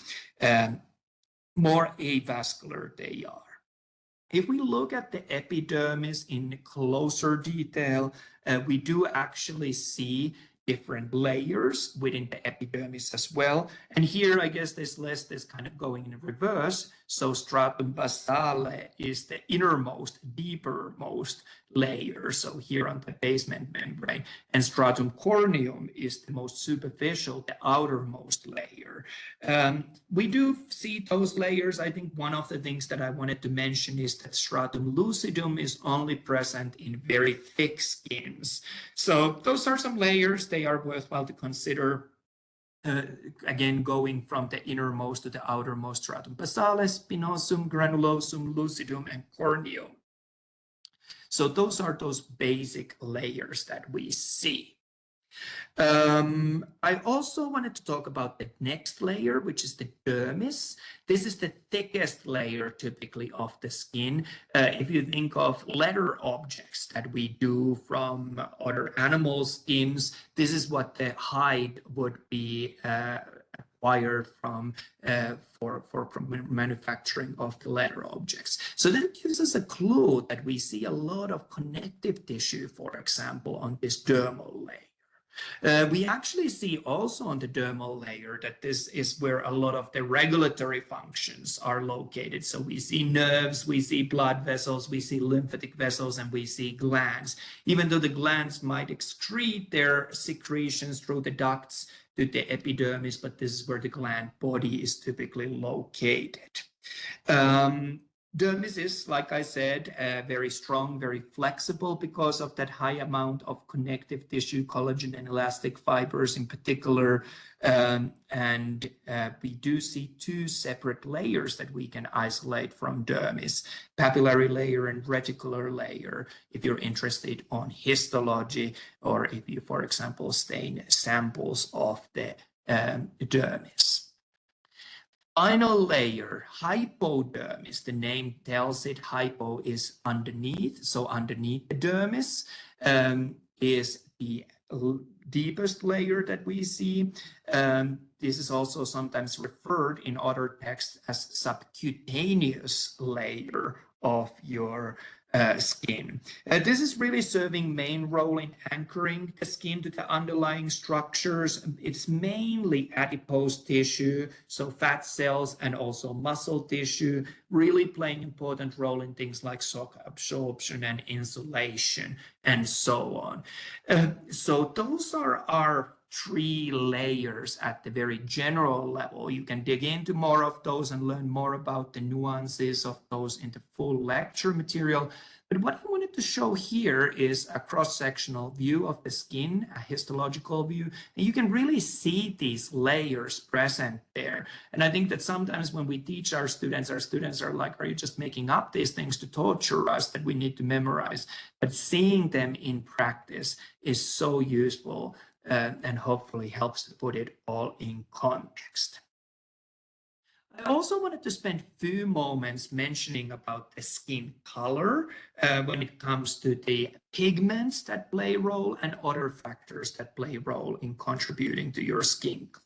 more avascular they are. If we look at the epidermis in closer detail, we do actually see different layers within the epidermis as well. And here, I guess this list is kind of going in reverse. So stratum basale is the innermost, deepermost layer. So here on the basement membrane, and stratum corneum is the most superficial, the outermost layer. We do see those layers. I think one of the things that I wanted to mention is that stratum lucidum is only present in very thick skins. So those are some layers. They are worthwhile to consider. Again, going from the innermost to the outermost stratum basale, spinosum, granulosum, lucidum, and corneum. So those are those basic layers that we see. I also wanted to talk about the next layer, which is the dermis. This is the thickest layer typically of the skin. If you think of leather objects that we do from other animal skins, this is what the hide would be acquired from manufacturing of the leather objects. So that gives us a clue that we see a lot of connective tissue, for example, on this dermal layer. We actually see also on the dermal layer that this is where a lot of the regulatory functions are located. So we see nerves, we see blood vessels, we see lymphatic vessels, and we see glands. Even though the glands might excrete their secretions through the ducts to the epidermis, but this is where the gland body is typically located. Dermis is, like I said, very strong, very flexible because of that high amount of connective tissue, collagen and elastic fibers in particular. We do see two separate layers that we can isolate from dermis, papillary layer and reticular layer, if you're interested on histology, or if you, for example, stain samples of the dermis. Final layer, hypodermis, the name tells it, hypo is underneath, so underneath the dermis is the deepest layer that we see. This is also sometimes referred in other texts as subcutaneous layer of your skin. This is really serving main role in anchoring the skin to the underlying structures. It's mainly adipose tissue, so fat cells and also muscle tissue, really playing important role in things like shock absorption and insulation and so on. So those are our three layers at the very general level. You can dig into more of those and learn more about the nuances of those in the full lecture material. But what I wanted to show here is a cross-sectional view of the skin, a histological view, and you can really see these layers present there. And I think that sometimes when we teach our students are like, are you just making up these things to torture us that we need to memorize? But seeing them in practice is so useful. And hopefully helps to put it all in context. I also wanted to spend a few moments mentioning about the skin color when it comes to the pigments that play a role and other factors that play a role in contributing to your skin color.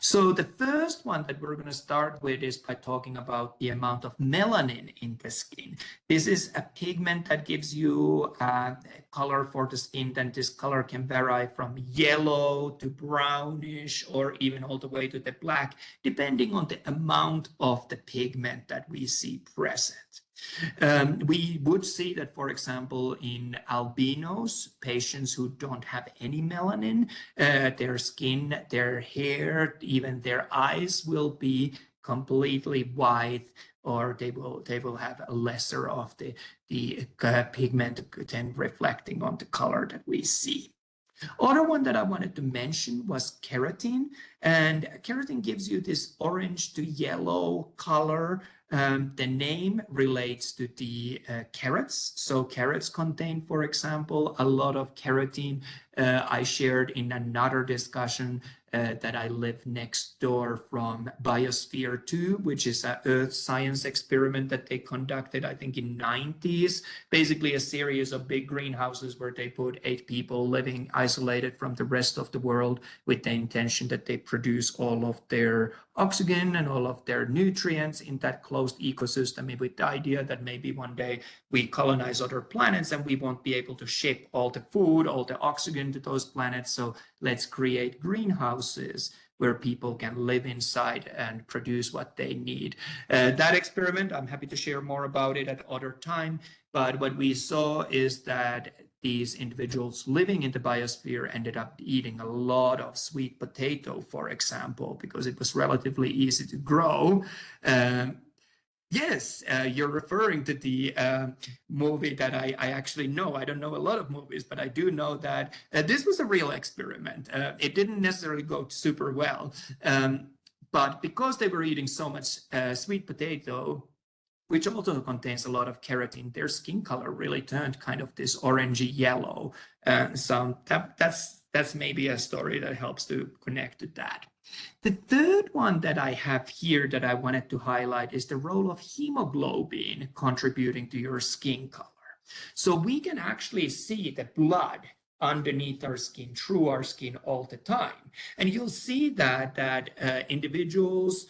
So the first one that we're going to start with is by talking about the amount of melanin in the skin. This is a pigment that gives you a color for the skin, and this color can vary from yellow to brownish or even all the way to the black, depending on the amount of the pigment that we see present. We would see that, for example, in albinos, patients who don't have any melanin, their skin, their hair, even their eyes will be completely white, or they will have a lesser of the pigment then reflecting on the color that we see. Other one that I wanted to mention was keratin, and keratin gives you this orange to yellow color. The name relates to the carrots. So carrots contain, for example, a lot of keratin. I shared in another discussion that I live next door from BIO201, which is an earth science experiment that they conducted, I think, in 90s. Basically a series of big greenhouses where they put 8 people living isolated from the rest of the world with the intention that they produce all of their oxygen and all of their nutrients in that closed ecosystem, with the idea that maybe one day we colonize other planets and we won't be able to ship all the food, all the oxygen to those planets. So let's create greenhouses where people can live inside and produce what they need. That experiment, I'm happy to share more about it at other time. But what we saw is that these individuals living in the biosphere ended up eating a lot of sweet potato, for example, because it was relatively easy to grow. Yes, you're referring to the movie that I actually know. I don't know a lot of movies, but I do know that this was a real experiment. It didn't necessarily go super well, but because they were eating so much sweet potato, which also contains a lot of keratin, their skin color really turned kind of this orangey yellow. So that's maybe a story that helps to connect to that. The third one that I have here that I wanted to highlight is the role of hemoglobin contributing to your skin color. So we can actually see the blood underneath our skin, through our skin all the time. And you'll see that individuals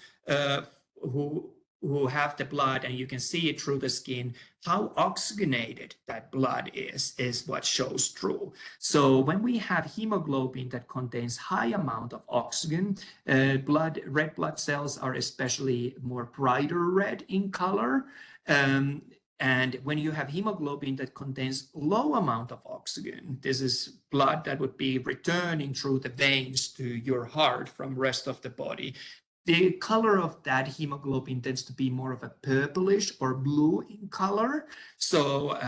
who have the blood, and you can see it through the skin, how oxygenated that blood is what shows through. So when we have hemoglobin that contains high amount of oxygen, red blood cells are especially more brighter red in color. And when you have hemoglobin that contains low amount of oxygen, this is blood that would be returning through the veins to your heart from rest of the body. The color of that hemoglobin tends to be more of a purplish or blue in color. So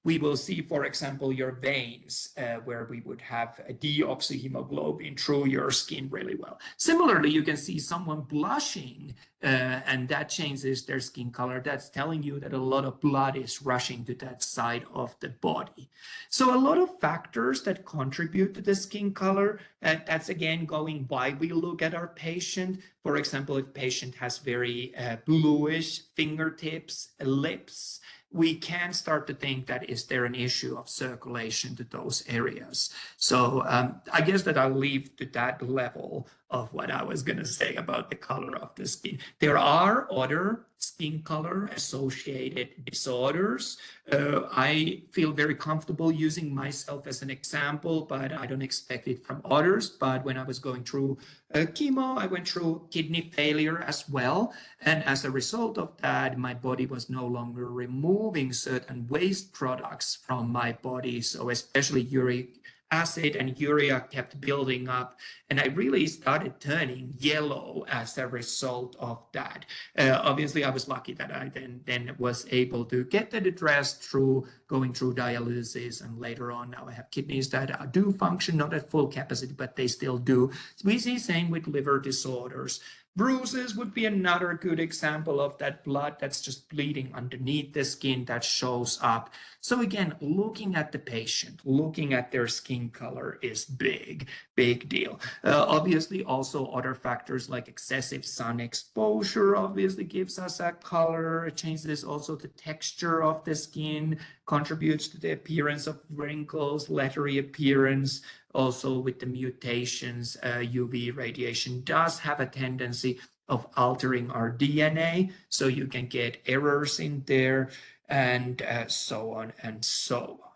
we will see, for example, your veins where we would have a deoxyhemoglobin through your skin really well. Similarly, you can see someone blushing and that changes their skin color. That's telling you that a lot of blood is rushing to that side of the body. So a lot of factors that contribute to the skin color, that's again going why we look at our patient. For example, if patient has very bluish fingertips, lips, we can start to think that is there an issue of circulation to those areas. So I guess that I'll leave to that level of what I was going to say about the color of the skin. There are other skin color associated disorders. I feel very comfortable using myself as an example, but I don't expect it from others. But when I was going through chemo, I went through kidney failure as well. And as a result of that, my body was no longer removing certain waste products from my body. So especially uric acid and urea kept building up, and I really started turning yellow as a result of that. Obviously, I was lucky that I then was able to get that addressed through going through dialysis, and later on now I have kidneys that do function, not at full capacity, but they still do. We see same with liver disorders. Bruises would be another good example of that blood that's just bleeding underneath the skin that shows up. So again, looking at the patient, looking at their skin color is big deal. Obviously, also other factors like excessive sun exposure obviously gives us that color. It changes also the texture of the skin, contributes to the appearance of wrinkles, leathery appearance. Also with the mutations, UV radiation does have a tendency of altering our DNA, so you can get errors in there, and so on and so on.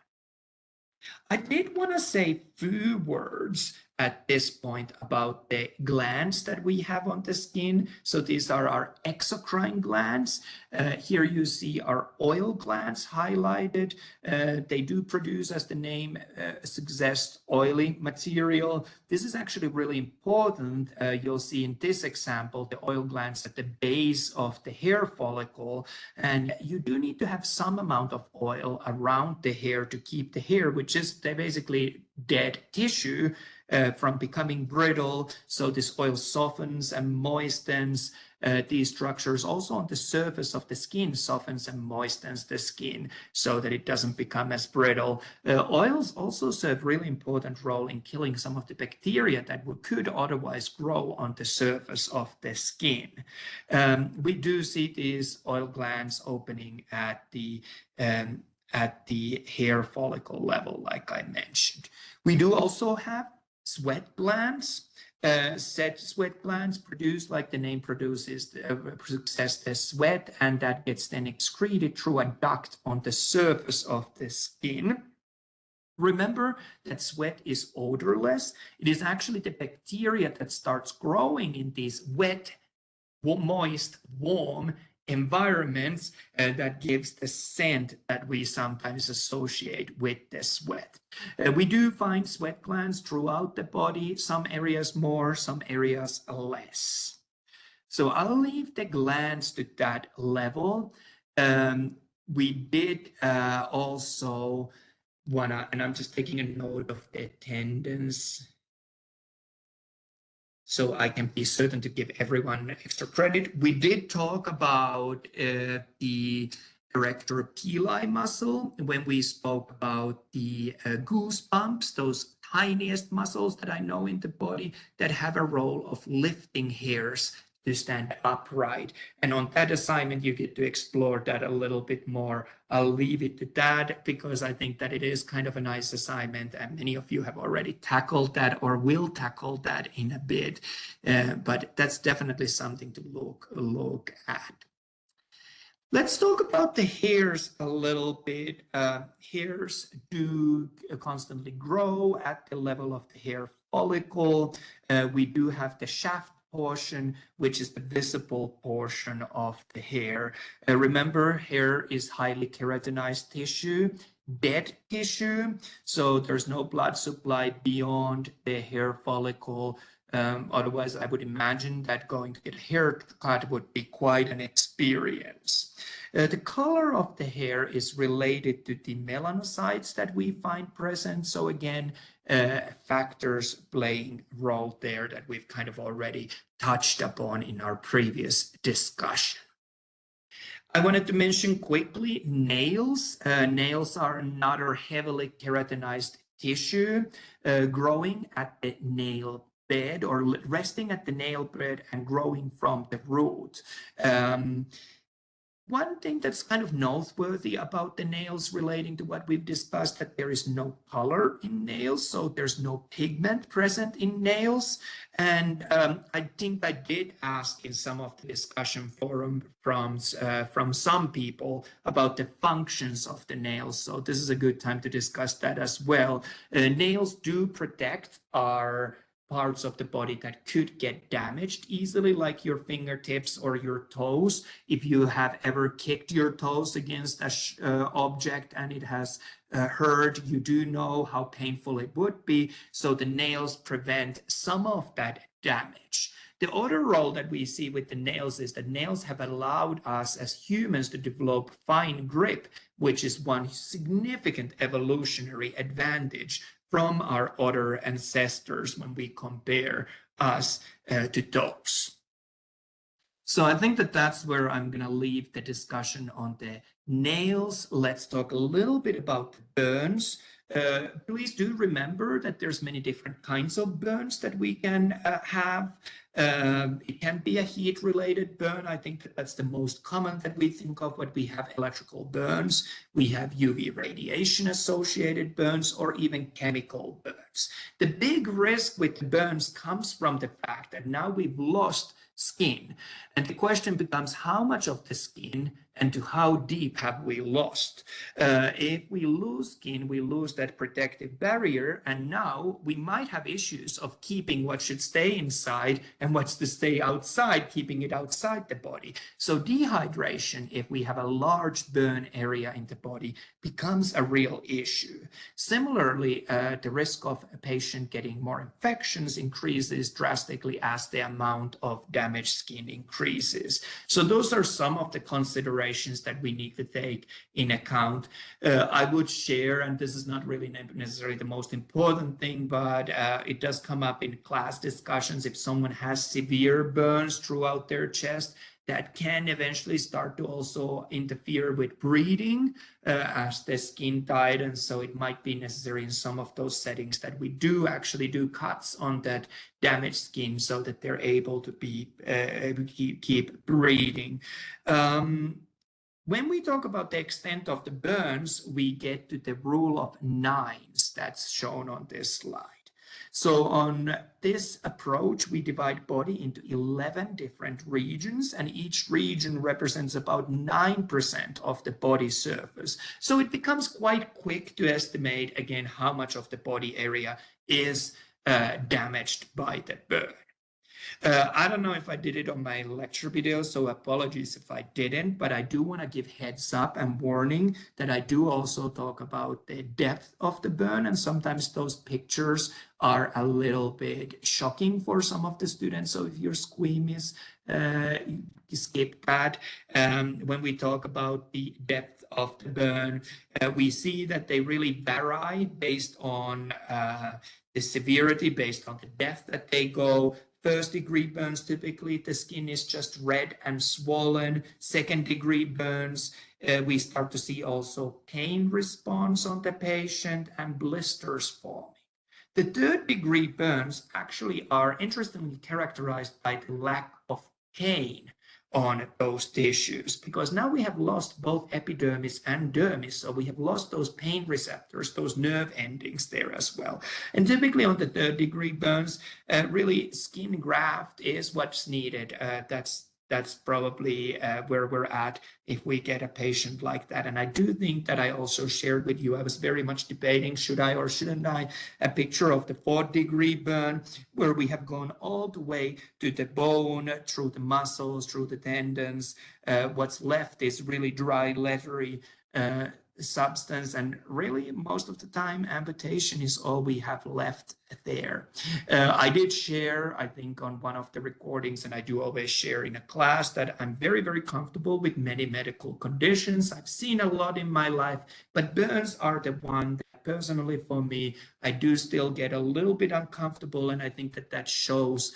I did want to say a few words at this point about the glands that we have on the skin. So these are our exocrine glands. Here you see our oil glands highlighted. They do produce, as the name suggests, oily material. This is actually really important. You'll see in this example, the oil glands at the base of the hair follicle. And you do need to have some amount of oil around the hair to keep the hair, which is basically dead tissue, from becoming brittle. So this oil softens and moistens these structures. Also on the surface of the skin, softens and moistens the skin so that it doesn't become as brittle. Oils also serve really important role in killing some of the bacteria that could otherwise grow on the surface of the skin. We do see these oil glands opening at the hair follicle level, like I mentioned. We do also have sweat glands. Sweat glands produce, like the name produces, process the sweat, and that gets then excreted through a duct on the surface of the skin. Remember that sweat is odorless. It is actually the bacteria that starts growing in these wet, moist, warm environments that gives the scent that we sometimes associate with the sweat. We do find sweat glands throughout the body, some areas more, some areas less. So I'll leave the glands to that level. We did also wanna, and I'm just taking a note of the attendance, so I can be certain to give everyone extra credit. We did talk about the erector pili muscle when we spoke about the goosebumps, those tiniest muscles that I know in the body that have a role of lifting hairs to stand upright. And on that assignment, you get to explore that a little bit more. I'll leave it to that because I think that it is kind of a nice assignment, and many of you have already tackled that or will tackle that in a bit. But that's definitely something to look at. Let's talk about the hairs a little bit. Hairs do constantly grow at the level of the hair follicle. We do have the shaft portion, which is the visible portion of the hair. Remember, hair is highly keratinized tissue, dead tissue, so there's no blood supply beyond the hair follicle. Otherwise, I would imagine that going to get a haircut would be quite an experience. The color of the hair is related to the melanocytes that we find present. So again, factors playing a role there that we've kind of already touched upon in our previous discussion. I wanted to mention quickly nails. Nails are another heavily keratinized tissue growing at the nail bed or resting at the nail bed and growing from the root. One thing that's kind of noteworthy about the nails relating to what we've discussed, that there is no color in nails, so there's no pigment present in nails. And I think I did ask in some of the discussion forum from some people about the functions of the nails. So this is a good time to discuss that as well. Nails do protect our parts of the body that could get damaged easily, like your fingertips or your toes. If you have ever kicked your toes against an object and it has hurt, you do know how painful it would be. So the nails prevent some of that damage. The other role that we see with the nails is that nails have allowed us as humans to develop fine grip, which is one significant evolutionary advantage from our other ancestors when we compare us to those. So I think that that's where I'm going to leave the discussion on the nails. Let's talk a little bit about the burns. Please do remember that there's many different kinds of burns that we can have. It can be a heat-related burn. I think that that's the most common that we think of when we have electrical burns. We have UV radiation-associated burns or even chemical burns. The big risk with the burns comes from the fact that now we've lost skin. And the question becomes, how much of the skin and to how deep have we lost? If we lose skin, we lose that protective barrier, and now we might have issues of keeping what should stay inside and what's to stay outside, keeping it outside the body. So dehydration, if we have a large burn area in the body, becomes a real issue. Similarly, the risk of a patient getting more infections increases drastically as the amount of damaged skin increases. So those are some of the considerations that we need to take in account. I would share, and this is not really necessarily the most important thing, but it does come up in class discussions. If someone has severe burns throughout their chest, that can eventually start to also interfere with breathing as the skin tightens. So it might be necessary in some of those settings that we do actually do cuts on that damaged skin so that they're able to be keep breathing. When we talk about the extent of the burns, we get to the rule of nines that's shown on this slide. So on this approach, we divide body into 11 different regions, and each region represents about 9% of the body surface. So it becomes quite quick to estimate, again, how much of the body area is damaged by the burn. I don't know if I did it on my lecture video, so apologies if I didn't, but I do want to give heads up and warning that I do also talk about the depth of the burn, and sometimes those pictures are a little bit shocking for some of the students. So if you're squeamish, skip that. When we talk about the depth of the burn, we see that they really vary based on the severity, based on the depth that they go. First degree burns, typically the skin is just red and swollen. Second degree burns, we start to see also pain response on the patient and blisters forming. The third degree burns actually are interestingly characterized by the lack of pain on those tissues, because now we have lost both epidermis and dermis, so we have lost those pain receptors, those nerve endings there as well. And typically on the third-degree burns, really skin graft is what's needed. That's probably where we're at if we get a patient like that. And I do think that I also shared with you, I was very much debating, should I or shouldn't I, a picture of the fourth-degree burn, where we have gone all the way to the bone, through the muscles, through the tendons. What's left is really dry, leathery substance, and really most of the time amputation is all we have left there. I did share, I think on one of the recordings, and I do always share in a class, that I'm very, very comfortable with many medical conditions. I've seen a lot in my life, but burns are the one that personally for me, I do still get a little bit uncomfortable, and I think that that shows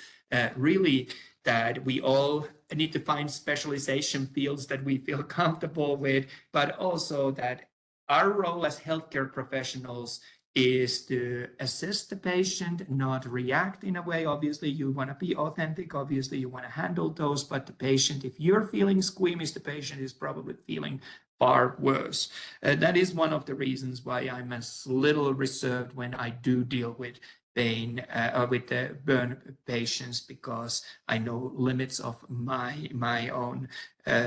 really that we all need to find specialization fields that we feel comfortable with, but also that our role as healthcare professionals is to assist the patient, not react in a way. Obviously, you want to be authentic. Obviously, you want to handle those, but the patient, if you're feeling squeamish, the patient is probably feeling far worse. That is one of the reasons why I'm a little reserved when I do deal with pain with the burn patients, because I know limits of my own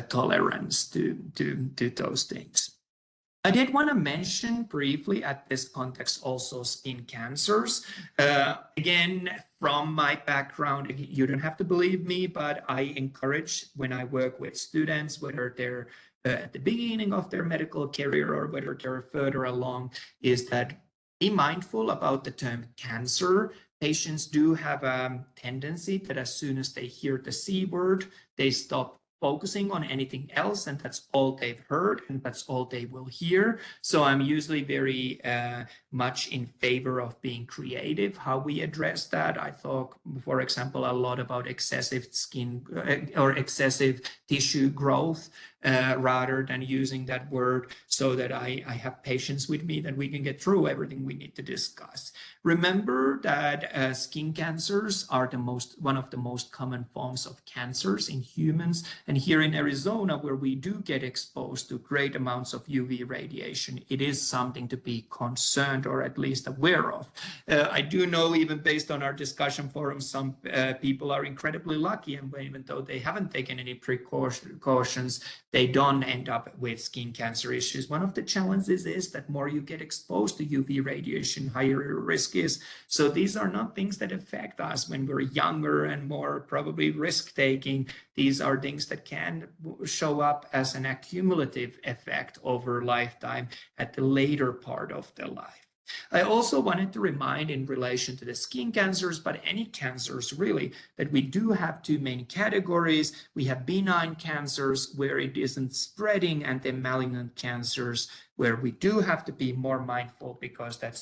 tolerance to those things. I did want to mention briefly at this context also skin cancers. Again, from my background, you don't have to believe me, but I encourage when I work with students, whether they're at the beginning of their medical career or whether they're further along, is that be mindful about the term cancer. Patients do have a tendency that as soon as they hear the C word, they stop focusing on anything else, and that's all they've heard and that's all they will hear. So I'm usually very much in favor of being creative how we address that. I talk, for example, a lot about excessive skin or excessive tissue growth rather than using that word, so that I have patience with me that we can get through everything we need to discuss. Remember that skin cancers are one of the most common forms of cancers in humans. And here in Arizona, where we do get exposed to great amounts of UV radiation, it is something to be concerned or at least aware of. I do know, even based on our discussion forum, some people are incredibly lucky, and even though they haven't taken any precautions, they don't end up with skin cancer issues. One of the challenges is that more you get exposed to UV radiation, higher your risk is. So these are not things that affect us when we're younger and more probably risk-taking. These are things that can show up as an accumulative effect over lifetime at the later part of the life. I also wanted to remind, in relation to the skin cancers, but any cancers really, that we do have two main categories. We have benign cancers where it isn't spreading, and then malignant cancers where we do have to be more mindful because that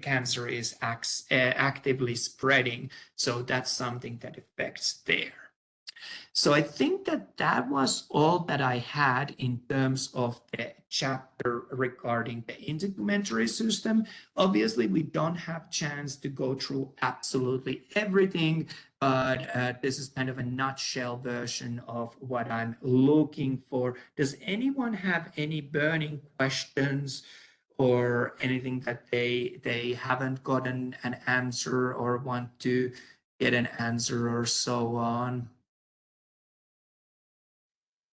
cancer is actively spreading. So that's something that affects there. So I think that that was all that I had in terms of the chapter regarding the integumentary system. Obviously, we don't have chance to go through absolutely everything, but this is kind of a nutshell version of what I'm looking for. Does anyone have any burning questions or anything that they haven't gotten an answer or want to get an answer or so on?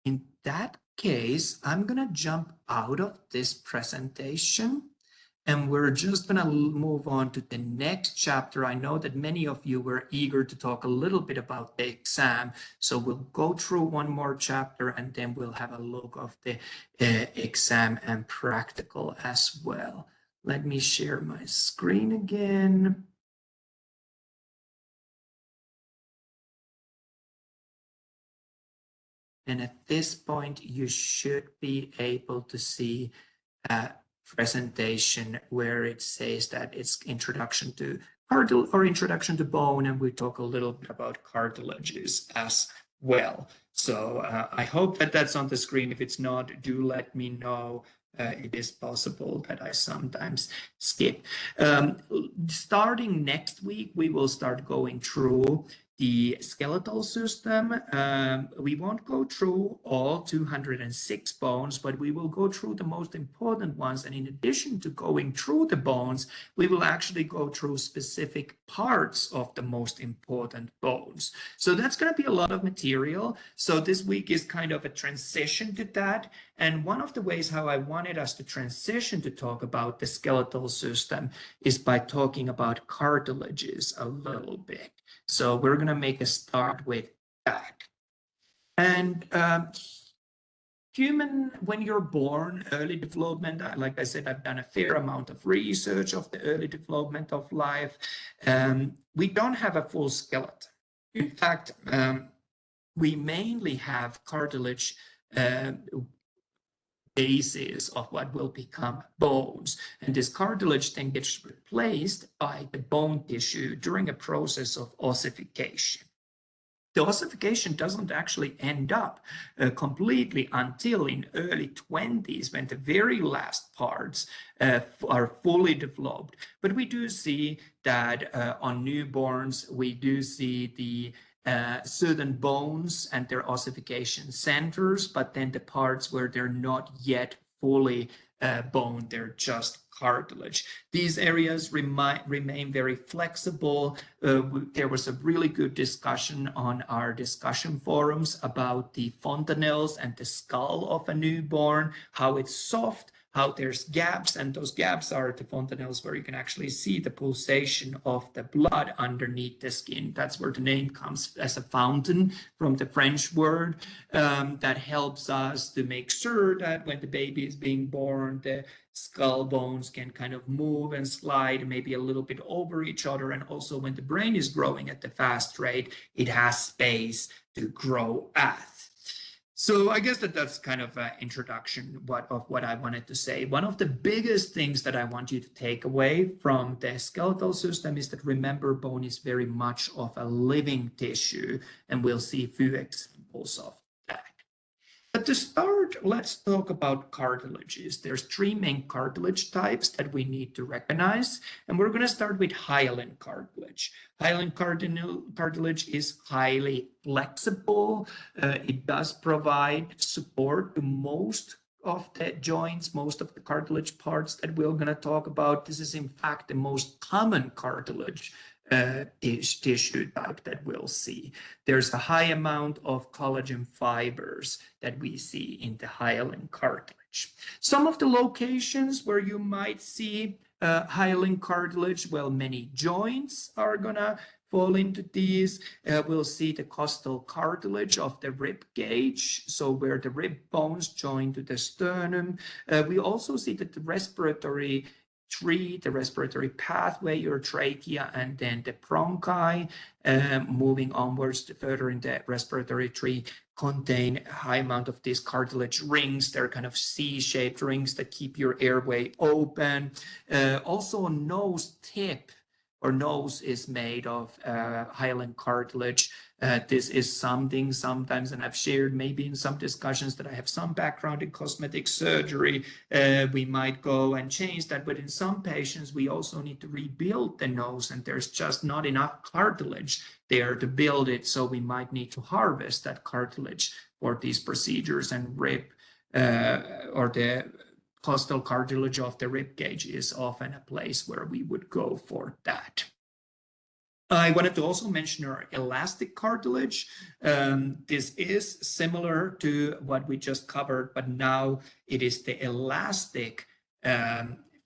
In that case, I'm going to jump out of this presentation, and we're just going to move on to the next chapter. I know that many of you were eager to talk a little bit about the exam, so we'll go through one more chapter and then we'll have a look of the exam and practical as well. Let me share my screen again. And at this point, you should be able to see a presentation where it says that it's introduction to cartilage or introduction to bone, and we talk a little bit about cartilages as well. So I hope that that's on the screen. If it's not, do let me know. It is possible that I sometimes skip. Starting next week, we will start going through The skeletal system, we won't go through all 206 bones, but we will go through the most important ones. And in addition to going through the bones, we will actually go through specific parts of the most important bones. So that's going to be a lot of material. So this week is kind of a transition to that. And one of the ways how I wanted us to transition to talk about the skeletal system is by talking about cartilages a little bit. So we're going to make a start with that. And when you're born, early development, like I said, I've done a fair amount of research of the early development of life. We don't have a full skeleton. In fact, we mainly have cartilage basis of what will become bones. And this cartilage then gets replaced by the bone tissue during a process of ossification. The ossification doesn't actually end up completely until in early 20s, when the very last parts are fully developed. But we do see that on newborns, we do see the certain bones and their ossification centers, but then the parts where they're not yet fully bone, they're just cartilage. These areas remain very flexible. There was a really good discussion on our discussion forums about the fontanelles and the skull of a newborn, how it's soft, how there's gaps, and those gaps are the fontanelles where you can actually see the pulsation of the blood underneath the skin. That's where the name comes, as a fountain, from the French word, that helps us to make sure that when the baby is being born, the skull bones can kind of move and slide maybe a little bit over each other. And also when the brain is growing at the fast rate, it has space to grow at. So I guess that's kind of an introduction of what I wanted to say. One of the biggest things that I want you to take away from the skeletal system is that, remember, bone is very much of a living tissue, and we'll see a few examples of that. But to start, let's talk about cartilages. There's three main cartilage types that we need to recognize, and we're going to start with hyaline cartilage. Hyaline cartilage is highly flexible. It does provide support to most of the joints, most of the cartilage parts that we're going to talk about. This is in fact the most common cartilage tissue type that we'll see. There's a high amount of collagen fibers that we see in the hyaline cartilage. Some of the locations where you might see hyaline cartilage, well, many joints are gonna fall into these. We'll see the costal cartilage of the rib cage, so where the rib bones join to the sternum. We also see that the respiratory tree, the respiratory pathway, your trachea, and then the bronchi, moving onwards further in the respiratory tree, contain a high amount of these cartilage rings. They're kind of C-shaped rings that keep your airway open. Also, nose tip or nose is made of hyaline cartilage. This is something sometimes, and I've shared maybe in some discussions that I have some background in cosmetic surgery. We might go and change that, but in some patients, we also need to rebuild the nose, and there's just not enough cartilage there to build it. So we might need to harvest that cartilage for these procedures, and rib or the costal cartilage of the rib cage is often a place where we would go for that. I wanted to also mention our elastic cartilage. This is similar to what we just covered, but now it is the elastic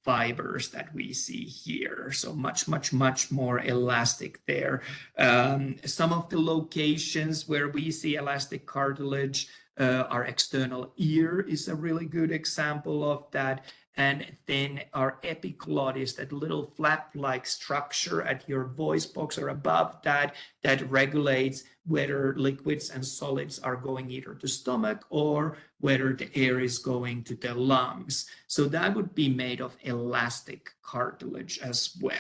fibers that we see here. So much more elastic there. Some of the locations where we see elastic cartilage, our external ear is a really good example of that. And then our epiglottis, that little flap-like structure at your voice box or above that, that regulates whether liquids and solids are going either to stomach or whether the air is going to the lungs. So that would be made of elastic cartilage as well.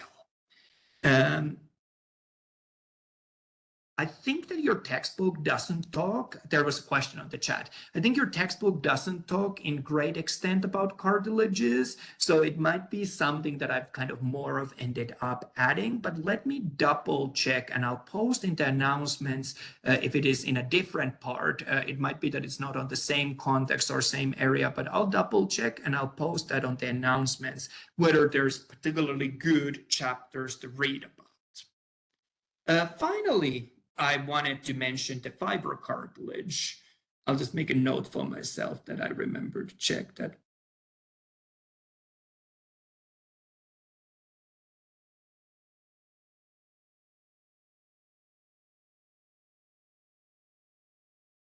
I think that your textbook doesn't talk. There was a question on the chat. I think your textbook doesn't talk in great extent about cartilages. So it might be something that I've kind of more of ended up adding, but let me double check and I'll post in the announcements if it is in a different part. It might be that it's not on the same context or same area, but I'll double check and I'll post that on the announcements, whether there's particularly good chapters to read about. Finally, I wanted to mention the fiber cartilage. I'll just make a note for myself that I remember to check that.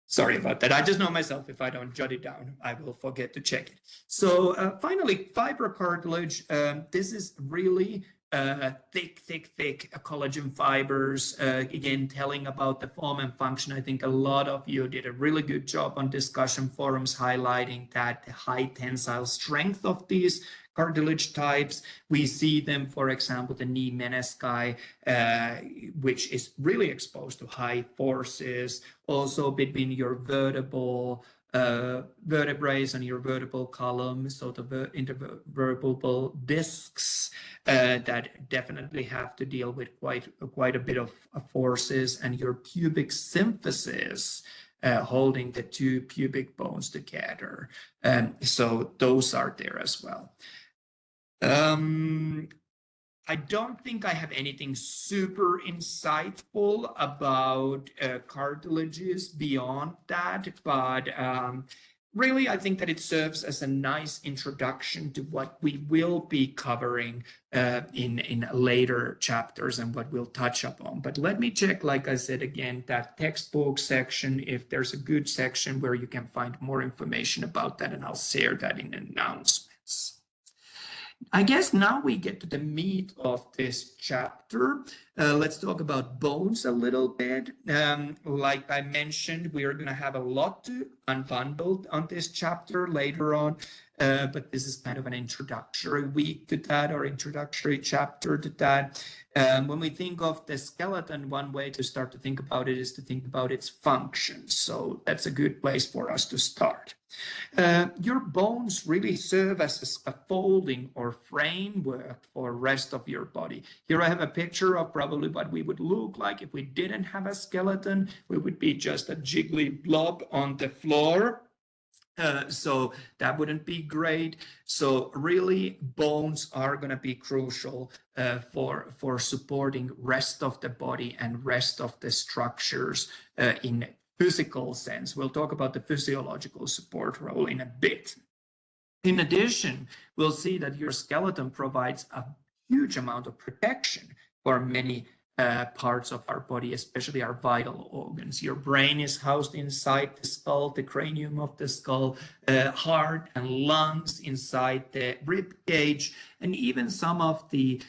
Sorry about that. I just know myself, if I don't jot it down, I will forget to check it. So finally, fiber cartilage. This is really thick collagen fibers, again, telling about the form and function. I think a lot of you did a really good job on discussion forums highlighting that the high tensile strength of these cartilage types. We see them, for example, the knee menisci, which is really exposed to high forces, also between your vertebral vertebrae and your vertebral column, so the intervertebral discs that definitely have to deal with quite a bit of forces, and your pubic symphysis, holding the two pubic bones together. So those are there as well. I don't think I have anything super insightful about cartilages beyond that, but really I think that it serves as a nice introduction to what we will be covering in later chapters and what we'll touch upon. But let me check, like I said again, that textbook section, if there's a good section where you can find more information about that, and I'll share that in announcements. I guess now we get to the meat of this chapter. Let's talk about bones a little bit. Like I mentioned, we are going to have a lot to unbundle on this chapter later on, but this is kind of an introductory week to that, or introductory chapter to that. When we think of the skeleton, one way to start to think about it is to think about its function. So that's a good place for us to start. Your bones really serve as a scaffolding or framework for the rest of your body. Here I have a picture of probably what we would look like if we didn't have a skeleton. We would be just a jiggly blob on the floor. So that wouldn't be great. So really, bones are going to be crucial for supporting rest of the body and rest of the structures in physical sense. We'll talk about the physiological support role in a bit. In addition, we'll see that your skeleton provides a huge amount of protection for many parts of our body, especially our vital organs. Your brain is housed inside the skull, the cranium of the skull, heart and lungs inside the rib cage, and even some of the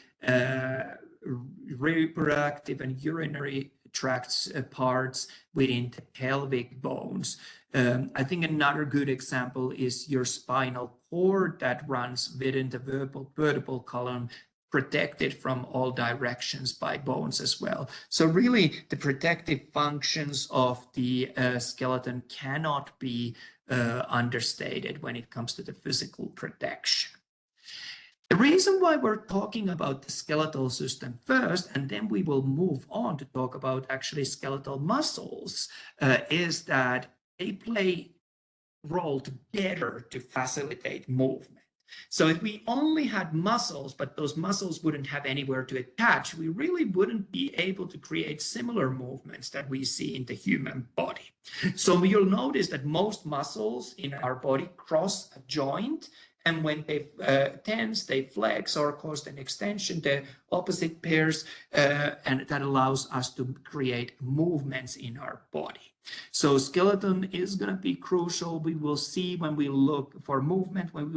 reproductive and urinary tract parts within the pelvic bones. I think another good example is your spinal cord that runs within the vertebral column, protected from all directions by bones as well. So really, the protective functions of the skeleton cannot be understated when it comes to the physical protection. The reason why we're talking about the skeletal system first, and then we will move on to talk about actually skeletal muscles, is that they play a role together to facilitate movement. So if we only had muscles, but those muscles wouldn't have anywhere to attach, we really wouldn't be able to create similar movements that we see in the human body. So you'll notice that most muscles in our body cross a joint, and when they tense, they flex or cause an extension, the opposite pairs, and that allows us to create movements in our body. So skeleton is going to be crucial. We will see when we look for movement, when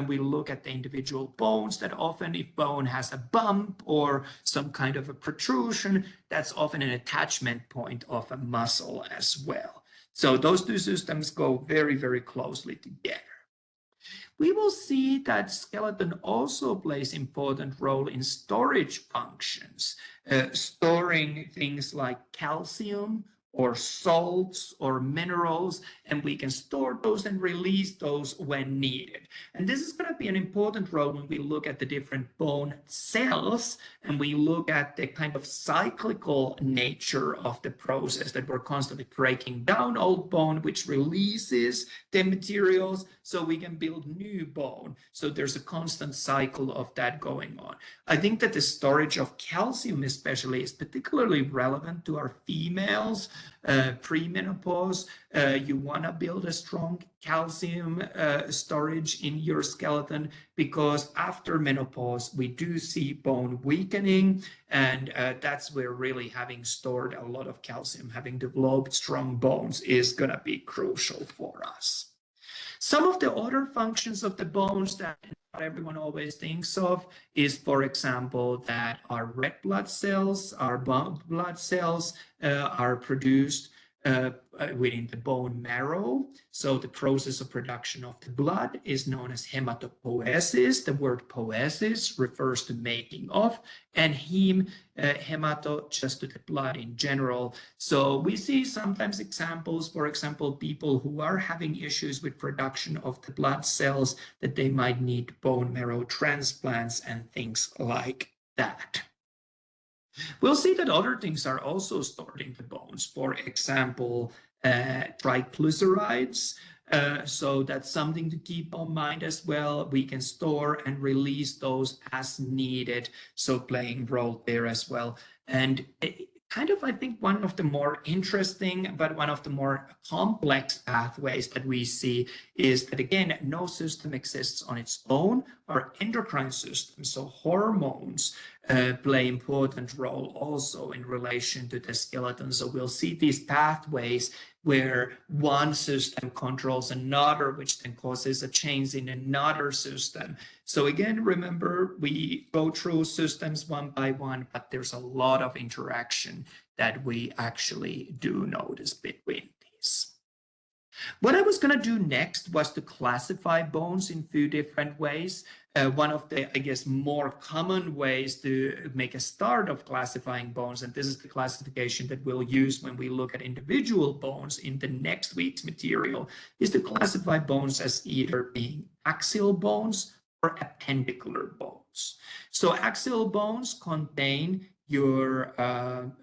we look at the individual bones, that often if bone has a bump or some kind of a protrusion, that's often an attachment point of a muscle as well. So those two systems go very, very closely together. We will see that skeleton also plays important role in storage functions, storing things like calcium or salts or minerals, and we can store those and release those when needed. And this is going to be an important role when we look at the different bone cells and we look at the kind of cyclical nature of the process that we're constantly breaking down old bone, which releases the materials so we can build new bone. So there's a constant cycle of that going on. I think that the storage of calcium especially is particularly relevant to our females pre-menopause. You want to build a strong calcium storage in your skeleton because after menopause we do see bone weakening, and that's where really having stored a lot of calcium, having developed strong bones, is going to be crucial for us. Some of the other functions of the bones that not everyone always thinks of is, for example, that our red blood cells, our blood cells are produced within the bone marrow. So the process of production of the blood is known as hematopoiesis. The word poiesis refers to making of, and hemato just to the blood in general. So we see sometimes examples, for example, people who are having issues with production of the blood cells, that they might need bone marrow transplants and things like that. We'll see that other things are also stored in the bones. For example, triglycerides. So that's something to keep in mind as well. We can store and release those as needed. So playing role there as well. And kind of, I think, one of the more interesting, but one of the more complex pathways that we see is that, again, no system exists on its own. Our endocrine system, so hormones, play important role also in relation to the skeleton. So we'll see these pathways where one system controls another, which then causes a change in another system. So again, remember, we go through systems one by one, but there's a lot of interaction that we actually do notice between these. What I was going to do next was to classify bones in a few different ways. One of the, I guess, more common ways to make a start of classifying bones, and this is the classification that we'll use when we look at individual bones in the next week's material, is to classify bones as either being axial bones or appendicular bones. So axial bones contain your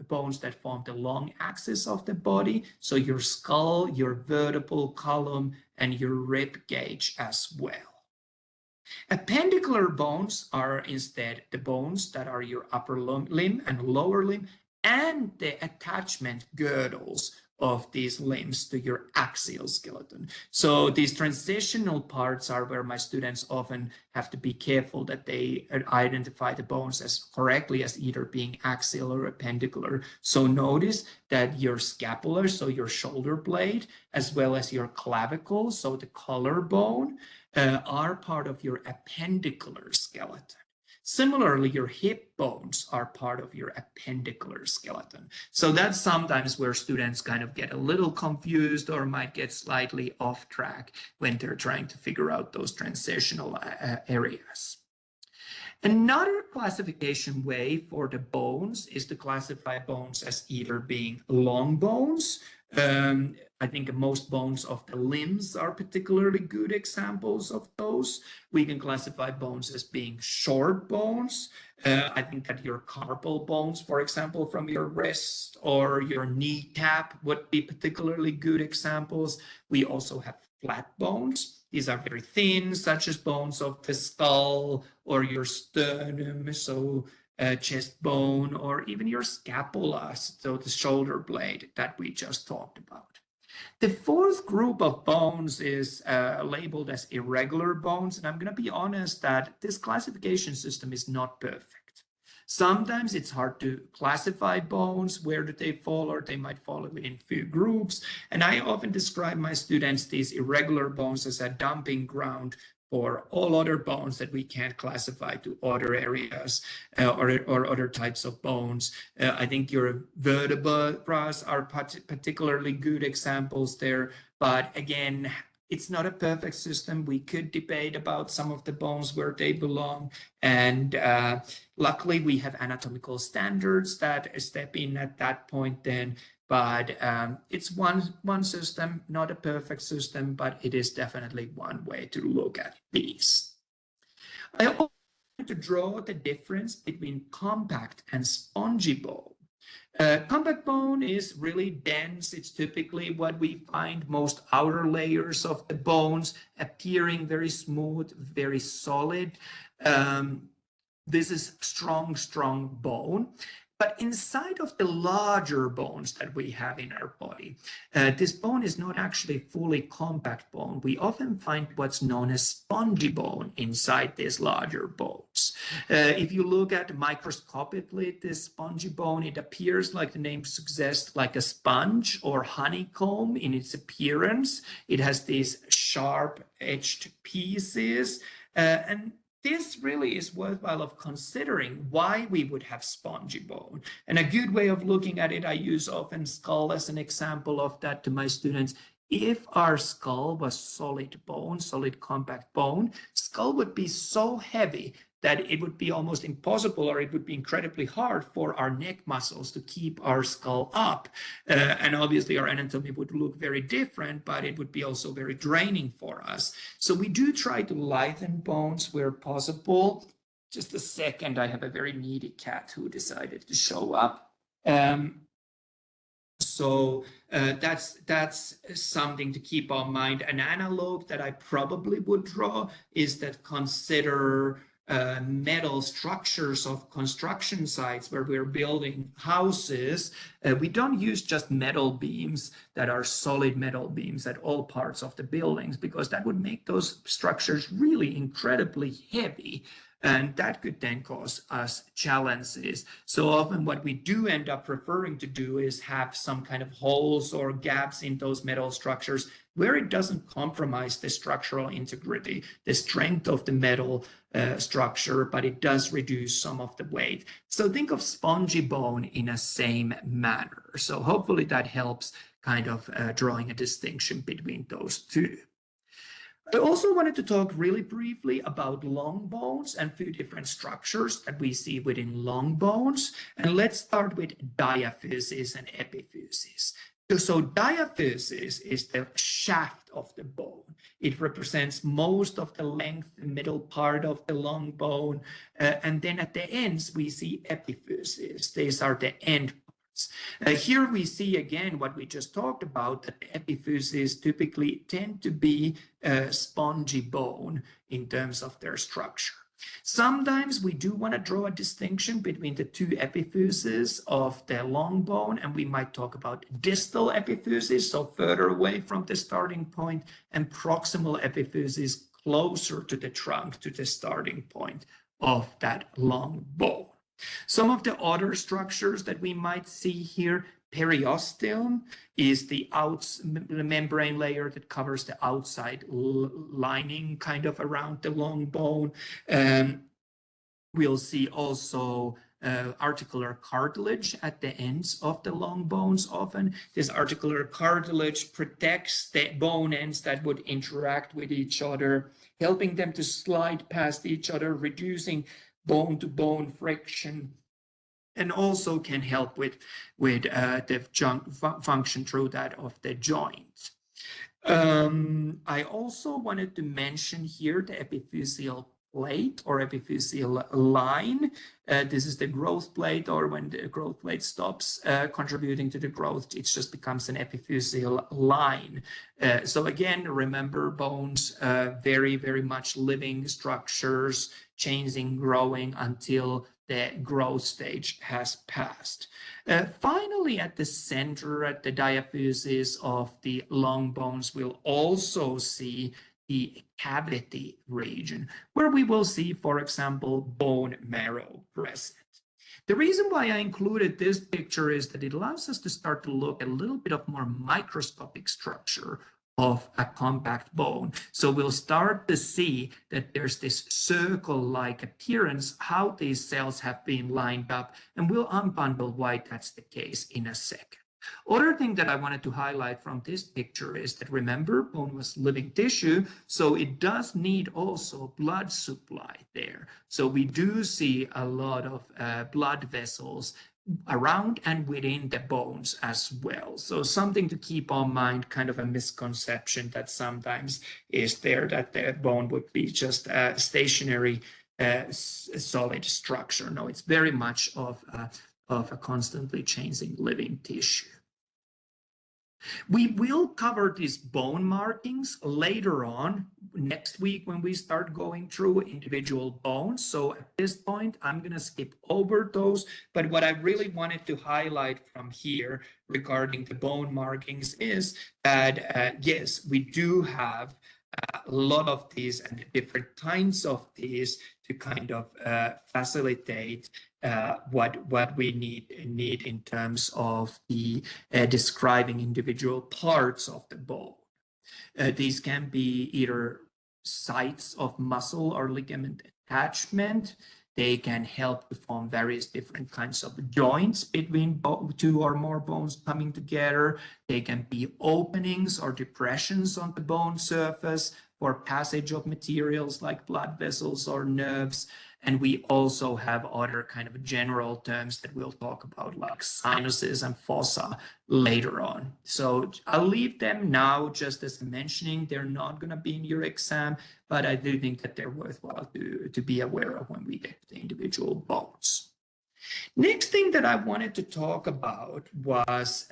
bones that form the long axis of the body, so your skull, your vertebral column, and your rib cage as well. Appendicular bones are instead the bones that are your upper limb and lower limb, and the attachment girdles of these limbs to your axial skeleton. So these transitional parts are where my students often have to be careful that they identify the bones as correctly as either being axial or appendicular. So notice that your scapula, so your shoulder blade, as well as your clavicle, so the collarbone, are part of your appendicular skeleton. Similarly, your hip bones are part of your appendicular skeleton. So that's sometimes where students kind of get a little confused or might get slightly off track when they're trying to figure out those transitional areas. Another classification way for the bones is to classify bones as either being long bones. I think most bones of the limbs are particularly good examples of those. We can classify bones as being short bones. I think that your carpal bones, for example, from your wrist or your kneecap would be particularly good examples. We also have flat bones. These are very thin, such as bones of the skull or your sternum, so chest bone, or even your scapula, so the shoulder blade that we just talked about. The fourth group of bones is labeled as irregular bones, and I'm going to be honest that this classification system is not perfect. Sometimes it's hard to classify bones, where do they fall, or they might fall within few groups. And I often describe my students these irregular bones as a dumping ground for all other bones that we can't classify to other areas or other types of bones. I think your vertebrae are particularly good examples there. But again, It's not a perfect system. We could debate about some of the bones where they belong. And luckily, we have anatomical standards that step in at that point then. But it's one system, not a perfect system, but it is definitely one way to look at these. I also want to draw the difference between compact and spongy bone. Compact bone is really dense. It's typically what we find most outer layers of the bones appearing very smooth, very solid. This is strong bone. But inside of the larger bones that we have in our body, this bone is not actually fully compact bone. We often find what's known as spongy bone inside these larger bones. If you look at microscopically this spongy bone, it appears, like the name suggests, like a sponge or honeycomb in its appearance. It has these sharp edged pieces, and this really is worthwhile of considering why we would have spongy bone. And a good way of looking at it, I use often skull as an example of that to my students. If our skull was solid bone, solid compact bone, skull would be so heavy that it would be almost impossible, or it would be incredibly hard for our neck muscles to keep our skull up. And obviously our anatomy would look very different, but it would be also very draining for us. So we do try to lighten bones where possible. Just a second, I have a very needy cat who decided to show up. So that's something to keep in mind. An analog that I probably would draw is that consider metal structures of construction sites where we're building houses. We don't use just metal beams that are solid metal beams at all parts of the buildings, because that would make those structures really incredibly heavy. And that could then cause us challenges. So often what we do end up preferring to do is have some kind of holes or gaps in those metal structures where it doesn't compromise the structural integrity, the strength of the metal structure, but it does reduce some of the weight. So think of spongy bone in a same manner. So hopefully that helps kind of drawing a distinction between those two. I also wanted to talk really briefly about long bones and a few different structures that we see within long bones. And let's start with diaphysis and epiphysis. So diaphysis is the shaft of the bone. It represents most of the length, the middle part of the long bone. And then at the ends, we see epiphysis. These are the end. Here we see again what we just talked about, that the epiphyses typically tend to be spongy bone in terms of their structure. Sometimes we do want to draw a distinction between the two epiphyses of the long bone, and we might talk about distal epiphyses, so further away from the starting point, and proximal epiphyses closer to the trunk, to the starting point of that long bone. Some of the other structures that we might see here, periosteum is the membrane layer that covers the outside lining kind of around the long bone. We'll see also articular cartilage at the ends of the long bones often. This articular cartilage protects the bone ends that would interact with each other, helping them to slide past each other, reducing bone-to-bone friction, and also can help with the function through that of the joint. I also wanted to mention here the epiphyseal plate or epiphyseal line. This is the growth plate, or when the growth plate stops contributing to the growth, it just becomes an epiphyseal line. So again, remember, bones, very, very much living structures, changing, growing until the growth stage has passed. Finally, at the center, at the diaphysis of the long bones, we'll also see the cavity region, where we will see, for example, bone marrow present. The reason why I included this picture is that it allows us to start to look at a little bit of more microscopic structure of a compact bone. So we'll start to see that there's this circle-like appearance, how these cells have been lined up, and we'll unbundle why that's the case in a second. Other thing that I wanted to highlight from this picture is that, remember, bone was living tissue, so it does need also blood supply there. So we do see a lot of blood vessels around and within the bones as well. So something to keep on mind, kind of a misconception that sometimes is there, that the bone would be just a stationary solid structure. No, it's very much of a constantly changing living tissue. We will cover these bone markings later on next week when we start going through individual bones. So at this point, I'm going to skip over those. But what I really wanted to highlight from here regarding the bone markings is that, yes, we do have a lot of these and different kinds of these to kind of facilitate what we need in terms of the describing individual parts of the bone. These can be either sites of muscle or ligament attachment. They can help to form various different kinds of joints between two or more bones coming together. They can be openings or depressions on the bone surface for passage of materials like blood vessels or nerves. And we also have other kind of general terms that we'll talk about, like sinuses and fossa later on. So I'll leave them now just as mentioning. They're not going to be in your exam, but I do think that they're worthwhile to be aware of when we get to the individual bones. Next thing that I wanted to talk about was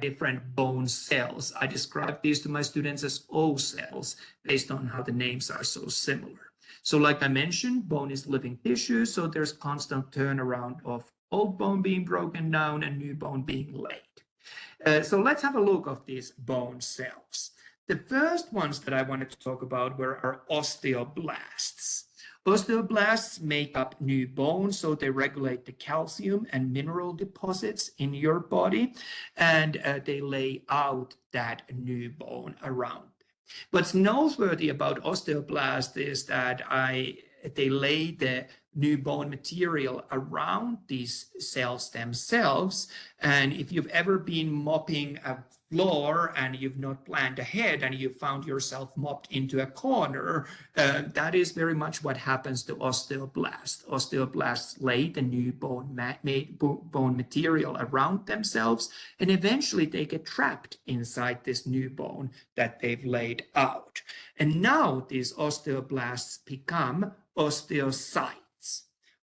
different bone cells. I described these to my students as O cells based on how the names are so similar. So like I mentioned, bone is living tissue, so there's constant turnaround of old bone being broken down and new bone being laid. So let's have a look at these bone cells. The first ones that I wanted to talk about were our osteoblasts. Osteoblasts make up new bone, so they regulate the calcium and mineral deposits in your body, and they lay out that new bone around. What's noteworthy about osteoblasts is that they lay the new bone material around these cells themselves. And if you've ever been mopping a floor and you've not planned ahead and you found yourself mopped into a corner, that is very much what happens to osteoblasts. Osteoblasts lay the new bone material around themselves, and eventually they get trapped inside this new bone that they've laid out. And now these osteoblasts become osteocytes.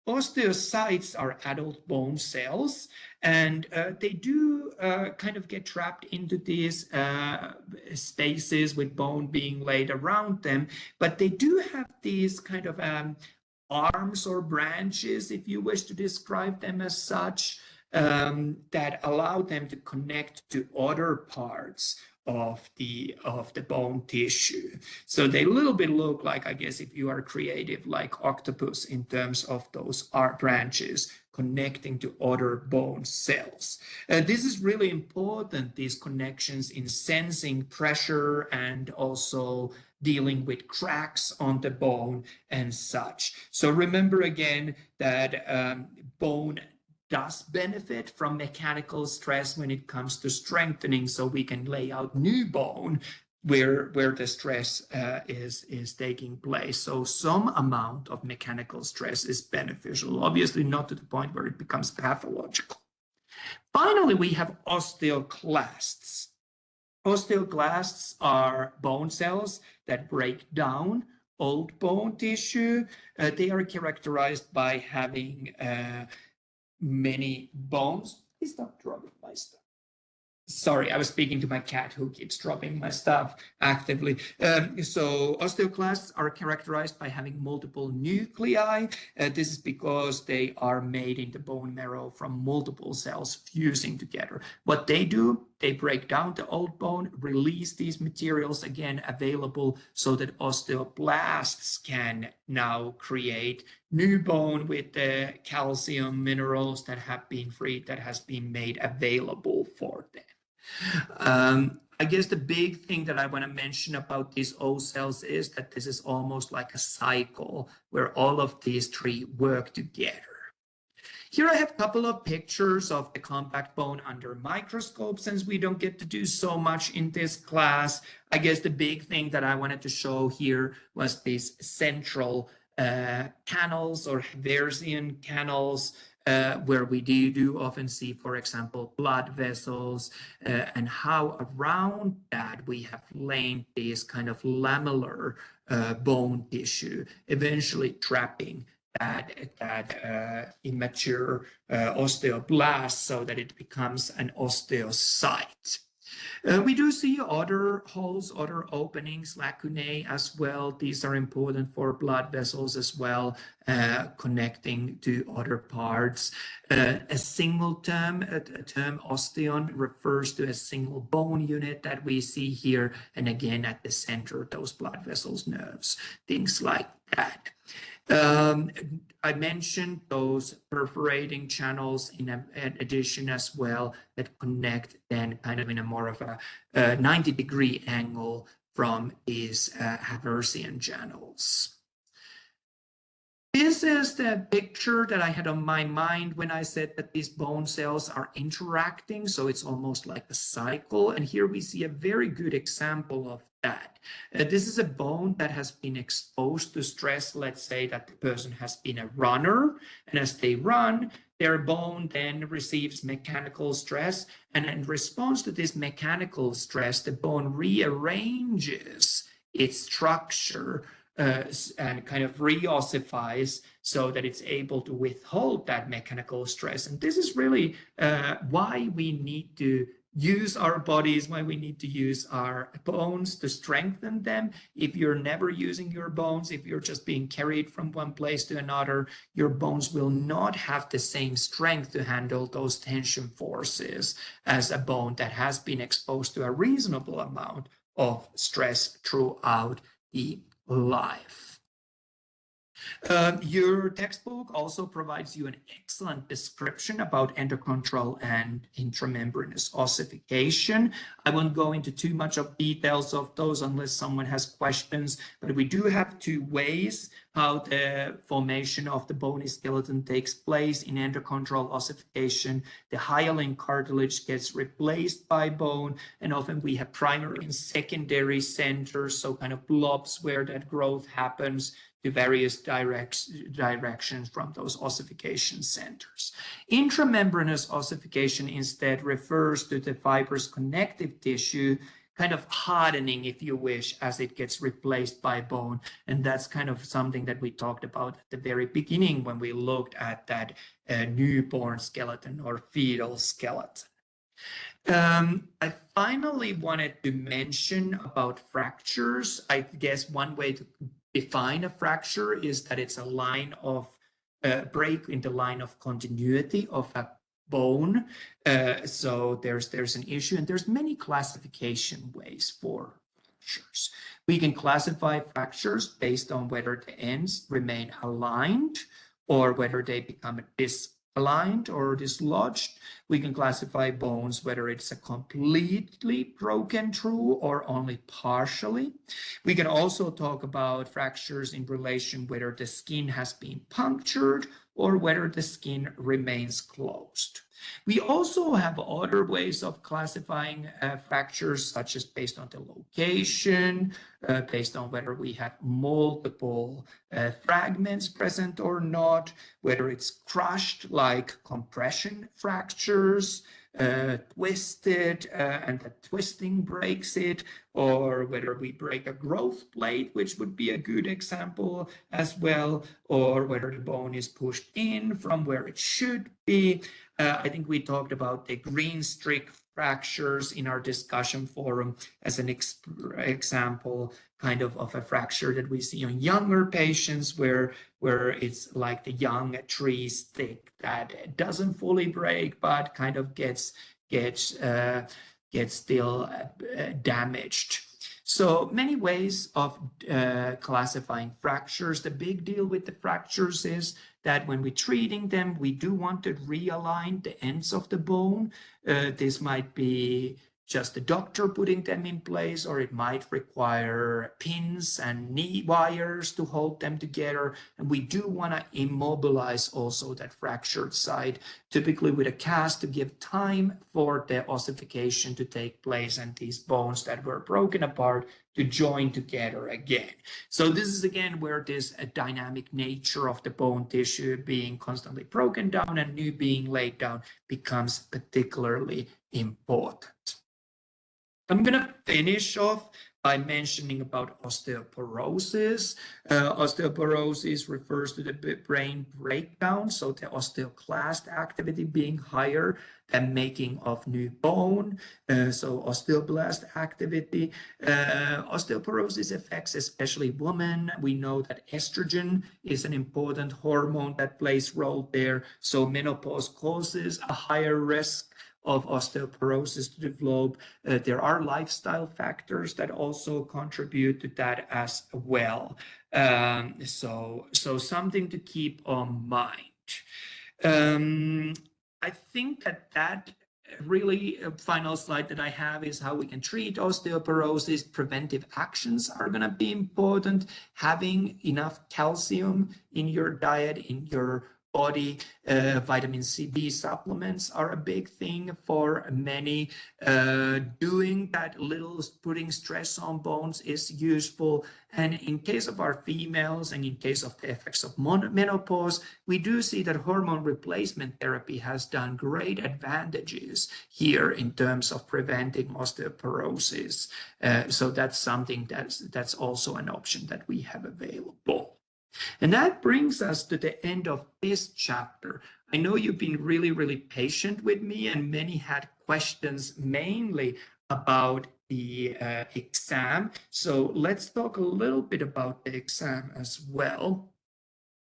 Osteocytes are adult bone cells, and they do kind of get trapped into these spaces with bone being laid around them, but they do have these kind of arms or branches, if you wish to describe them as such, that allow them to connect to other parts of the bone tissue. So they a little bit look like, I guess, if you are creative, like octopus in terms of those branches connecting to other bone cells. This is really important, these connections in sensing pressure and also dealing with cracks on the bone and such. So remember again that bone does benefit from mechanical stress when it comes to strengthening, so we can lay out new bone where the stress is taking place. So some amount of mechanical stress is beneficial, obviously not to the point where it becomes pathological. Finally, we have osteoclasts. Osteoclasts are bone cells that break down old bone tissue. They are characterized by having many bones. Please stop dropping my stuff. Sorry, I was speaking to my cat who keeps dropping my stuff actively. So osteoclasts are characterized by having multiple nuclei. This is because they are made in the bone marrow from multiple cells fusing together. What they do, they break down the old bone, release these materials again available so that osteoblasts can now create new bone with the calcium minerals that have been freed, that has been made available for them. I guess the big thing that I want to mention about these O cells is that this is almost like a cycle where all of these three work together. Here I have a couple of pictures of the compact bone under microscope. Since we don't get to do so much in this class, I guess the big thing that I wanted to show here was these central canals or Haversian canals, where we do often see, for example, blood vessels, and how around that we have laid this kind of lamellar bone tissue, eventually trapping that immature osteoblast so that it becomes an osteocyte. We do see other holes, other openings, lacunae as well. These are important for blood vessels as well, connecting to other parts. A single term, a term osteon, refers to a single bone unit that we see here. And again, at the center, those blood vessels, nerves, things like that. I mentioned those perforating channels in addition as well that connect then kind of in a more of a 90-degree angle from these Haversian channels. This is the picture that I had on my mind when I said that these bone cells are interacting. So it's almost like a cycle. And here we see a very good example of that. This is a bone that has been exposed to stress. Let's say that the person has been a runner, and as they run, their bone then receives mechanical stress. And in response to this mechanical stress, the bone rearranges its structure and kind of reossifies so that it's able to withhold that mechanical stress. And this is really why we need to use our bodies, why we need to use our bones to strengthen them. If you're never using your bones, if you're just being carried from one place to another, your bones will not have the same strength to handle those tension forces as a bone that has been exposed to a reasonable amount of stress throughout the life. Your textbook also provides you an excellent description about endochondral and intramembranous ossification. I won't go into too much of details of those unless someone has questions, but we do have two ways how the formation of the bony skeleton takes place in endochondral ossification. The hyaline cartilage gets replaced by bone, and often we have primary and secondary centers, so kind of blobs where that growth happens to various directions from those ossification centers. Intramembranous ossification instead refers to the fibrous connective tissue kind of hardening, if you wish, as it gets replaced by bone. And that's kind of something that we talked about at the very beginning when we looked at that newborn skeleton or fetal skeleton. I finally wanted to mention about fractures. I guess one way to define a fracture is that it's a line of break in the line of continuity of a bone. So there's an issue, and there's many classification ways for fractures. We can classify fractures based on whether the ends remain aligned or whether they become disaligned or dislodged. We can classify bones whether it's a completely broken through or only partially. We can also talk about fractures in relation whether the skin has been punctured or whether the skin remains closed. We also have other ways of classifying fractures, such as based on the location, based on whether we have multiple fragments present or not, whether it's crushed like compression fractures, twisted and the twisting breaks it, or whether we break a growth plate, which would be a good example as well, or whether the bone is pushed in from where it should be. I think we talked about the green streak fractures in our discussion forum as an example kind of a fracture that we see on younger patients where it's like the young tree stick that doesn't fully break but kind of gets still damaged. So many ways of classifying fractures. The big deal with the fractures is that when we're treating them, we do want to realign the ends of the bone. This might be just the doctor putting them in place, or it might require pins and knee wires to hold them together. And we do want to immobilize also that fractured side, typically with a cast, to give time for the ossification to take place and these bones that were broken apart to join together again. So this is again where this dynamic nature of the bone tissue being constantly broken down and new being laid down becomes particularly important. I'm going to finish off by mentioning about osteoporosis. Osteoporosis refers to the brain breakdown, so the osteoclast activity being higher than making of new bone. So osteoblast activity. Osteoporosis affects especially women. We know that estrogen is an important hormone that plays a role there. So menopause causes a higher risk of osteoporosis to develop. There are lifestyle factors that also contribute to that as well. So something to keep on mind. I think that really final slide that I have is how we can treat osteoporosis. Preventive actions are going to be important. Having enough calcium in your diet, in your body, vitamin C, D supplements are a big thing for many. Doing that little, putting stress on bones is useful. And in case of our females and in case of the effects of menopause, we do see that hormone replacement therapy has done great advantages here in terms of preventing osteoporosis. So that's something that's also an option that we have available. And that brings us to the end of this chapter. I know you've been really, really patient with me, and many had questions mainly about the exam. So let's talk a little bit about the exam as well.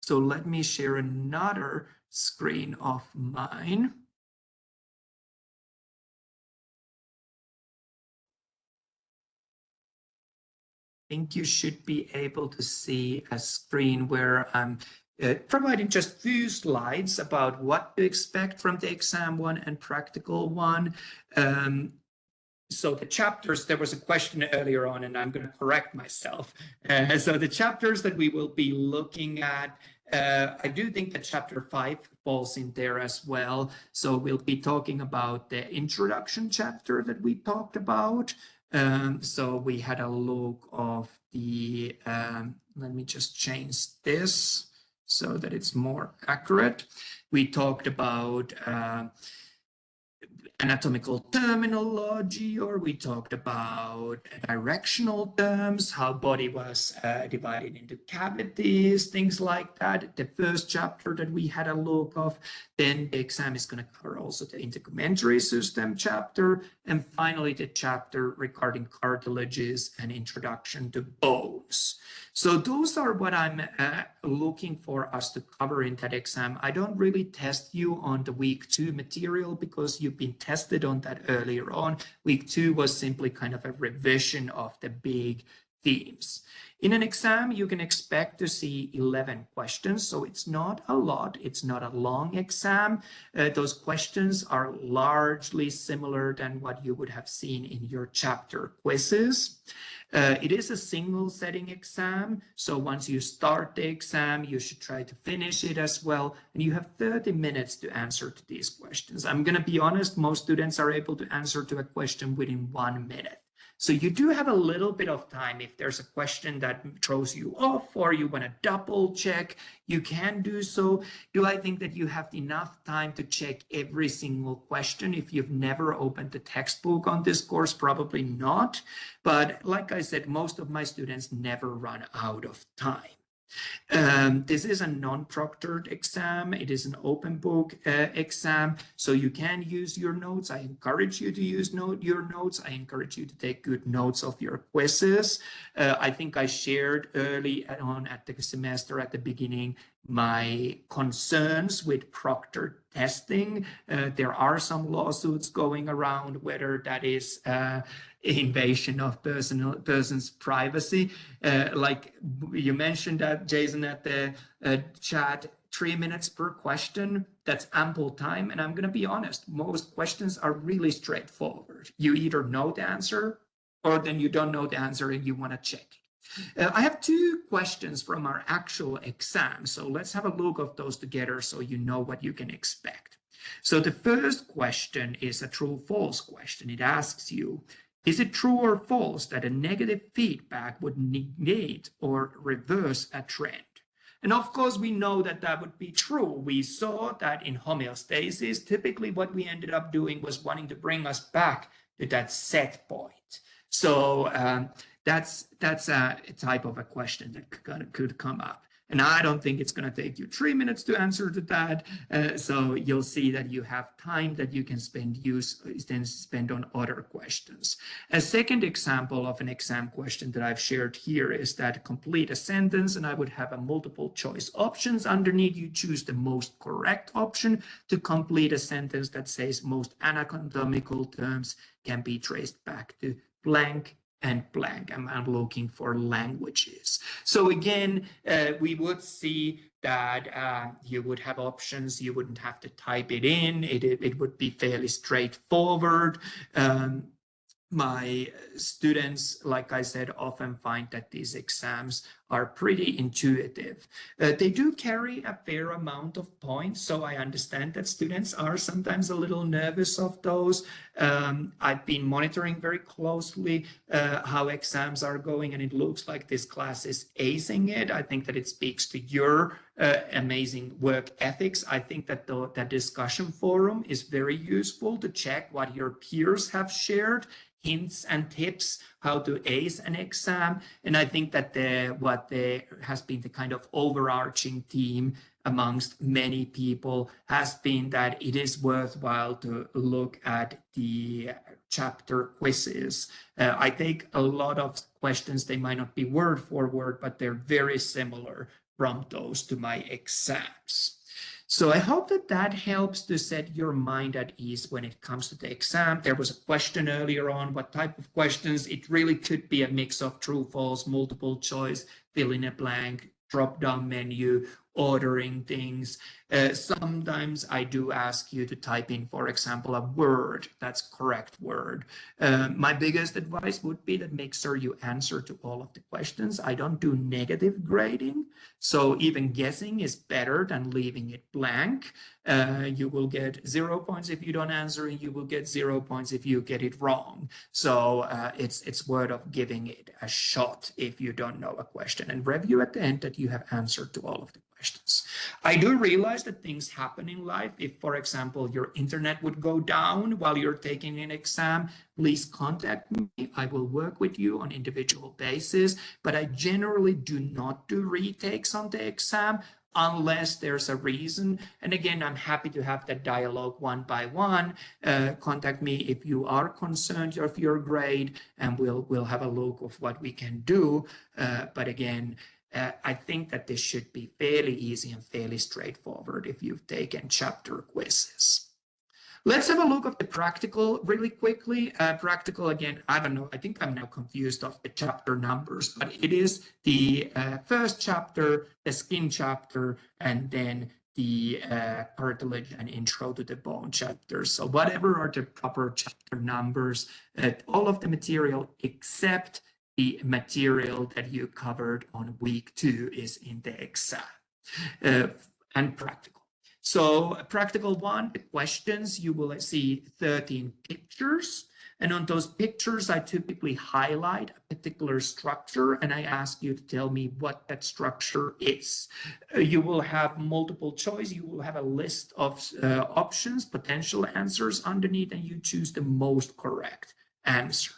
So let me share another screen of mine. I think you should be able to see a screen where I'm providing just few slides about what to expect from the exam one and practical one. So the chapters, there was a question earlier on, and I'm going to correct myself. So the chapters that we will be looking at, I do think that chapter 5 falls in there as well. So we'll be talking about the introduction chapter that we talked about. So we had a look of the, let me just change this so that it's more accurate. We talked about anatomical terminology, or we talked about directional terms, how body was divided into cavities, things like that. The first chapter that we had a look of. Then the exam is going to cover also the integumentary system chapter, and finally the chapter regarding cartilages and introduction to bones. So those are what I'm looking for us to cover in that exam. I don't really test you on the week 2 material because you've been tested on that earlier on. Week 2 was simply kind of a revision of the big themes. In an exam, you can expect to see 11 questions, so it's not a lot. It's not a long exam. Those questions are largely similar than what you would have seen in your chapter quizzes. It is a single setting exam, so once you start the exam, you should try to finish it as well, and you have 30 minutes to answer to these questions. I'm going to be honest, most students are able to answer to a question within 1 minute. So you do have a little bit of time. If there's a question that throws you off or you want to double check, you can do so. Do I think that you have enough time to check every single question if you've never opened the textbook on this course? Probably not. But like I said, most of my students never run out of time. This is a non-proctored exam. It is an open book exam, so you can use your notes. I encourage you to use your notes. I encourage you to take good notes of your quizzes. I think I shared early on at the semester at the beginning my concerns with proctored testing. There are some lawsuits going around whether that is invasion of person's privacy. Like you mentioned that, Jason, at the chat 3 minutes per question. That's ample time. And I'm going to be honest, most questions are really straightforward. You either know the answer or then you don't know the answer and you want to check it. I have two questions from our actual exam. So let's have a look at those together so you know what you can expect. So the first question is a true-false question. It asks you, is it true or false that a negative feedback would negate or reverse a trend? And of course, we know that that would be true. We saw that in homeostasis, typically what we ended up doing was wanting to bring us back to that set point. So that's a type of a question that could come up. And I don't think it's going to take you 3 minutes to answer to that. So you'll see that you have time that you can spend on other questions. A second example of an exam question that I've shared here is that complete a sentence, and I would have a multiple choice options underneath. You choose the most correct option to complete a sentence that says most anatomical terms can be traced back to blank and blank. I'm looking for languages. So again, we would see that you would have options. You wouldn't have to type it in. It would be fairly straightforward. My students, like I said, often find that these exams are pretty intuitive. They do carry a fair amount of points, so I understand that students are sometimes a little nervous of those. I've been monitoring very closely how exams are going, and it looks like this class is acing it. I think that it speaks to your amazing work ethics. I think that the discussion forum is very useful to check what your peers have shared, hints and tips how to ace an exam. And I think that what there has been the kind of overarching theme amongst many people has been that it is worthwhile to look at the chapter quizzes. I take a lot of questions, they might not be word for word, but they're very similar from those to my exams. So I hope that that helps to set your mind at ease when it comes to the exam. There was a question earlier on, what type of questions? It really could be a mix of true, false, multiple choice, fill in a blank, drop-down menu, ordering things. Sometimes I do ask you to type in, for example, a word that's correct word. My biggest advice would be that make sure you answer to all of the questions. I don't do negative grading, so even guessing is better than leaving it blank. You will get 0 points if you don't answer, and you will get 0 points if you get it wrong. So it's worth of giving it a shot if you don't know a question, and review at the end that you have answered to all of the questions. I do realize that things happen in life. If, for example, your internet would go down while you're taking an exam, please contact me. I will work with you on individual basis, but I generally do not do retakes on the exam unless there's a reason. And again, I'm happy to have that dialogue one by one. Contact me if you are concerned of your grade, and we'll have a look of what we can do. But again, I think that this should be fairly easy and fairly straightforward if you've taken chapter quizzes. Let's have a look at the practical really quickly. Practical, again, I don't know, I think I'm now confused of the chapter numbers, but it is the first chapter, the skin chapter, and then the cartilage and intro to the bone chapter. So whatever are the proper chapter numbers, all of the material except the material that you covered on week 2 is in the exam and practical. So practical 1, the questions, you will see 13 pictures. And on those pictures, I typically highlight a particular structure, and I ask you to tell me what that structure is. You will have multiple choice. You will have a list of options, potential answers underneath, and you choose the most correct answer.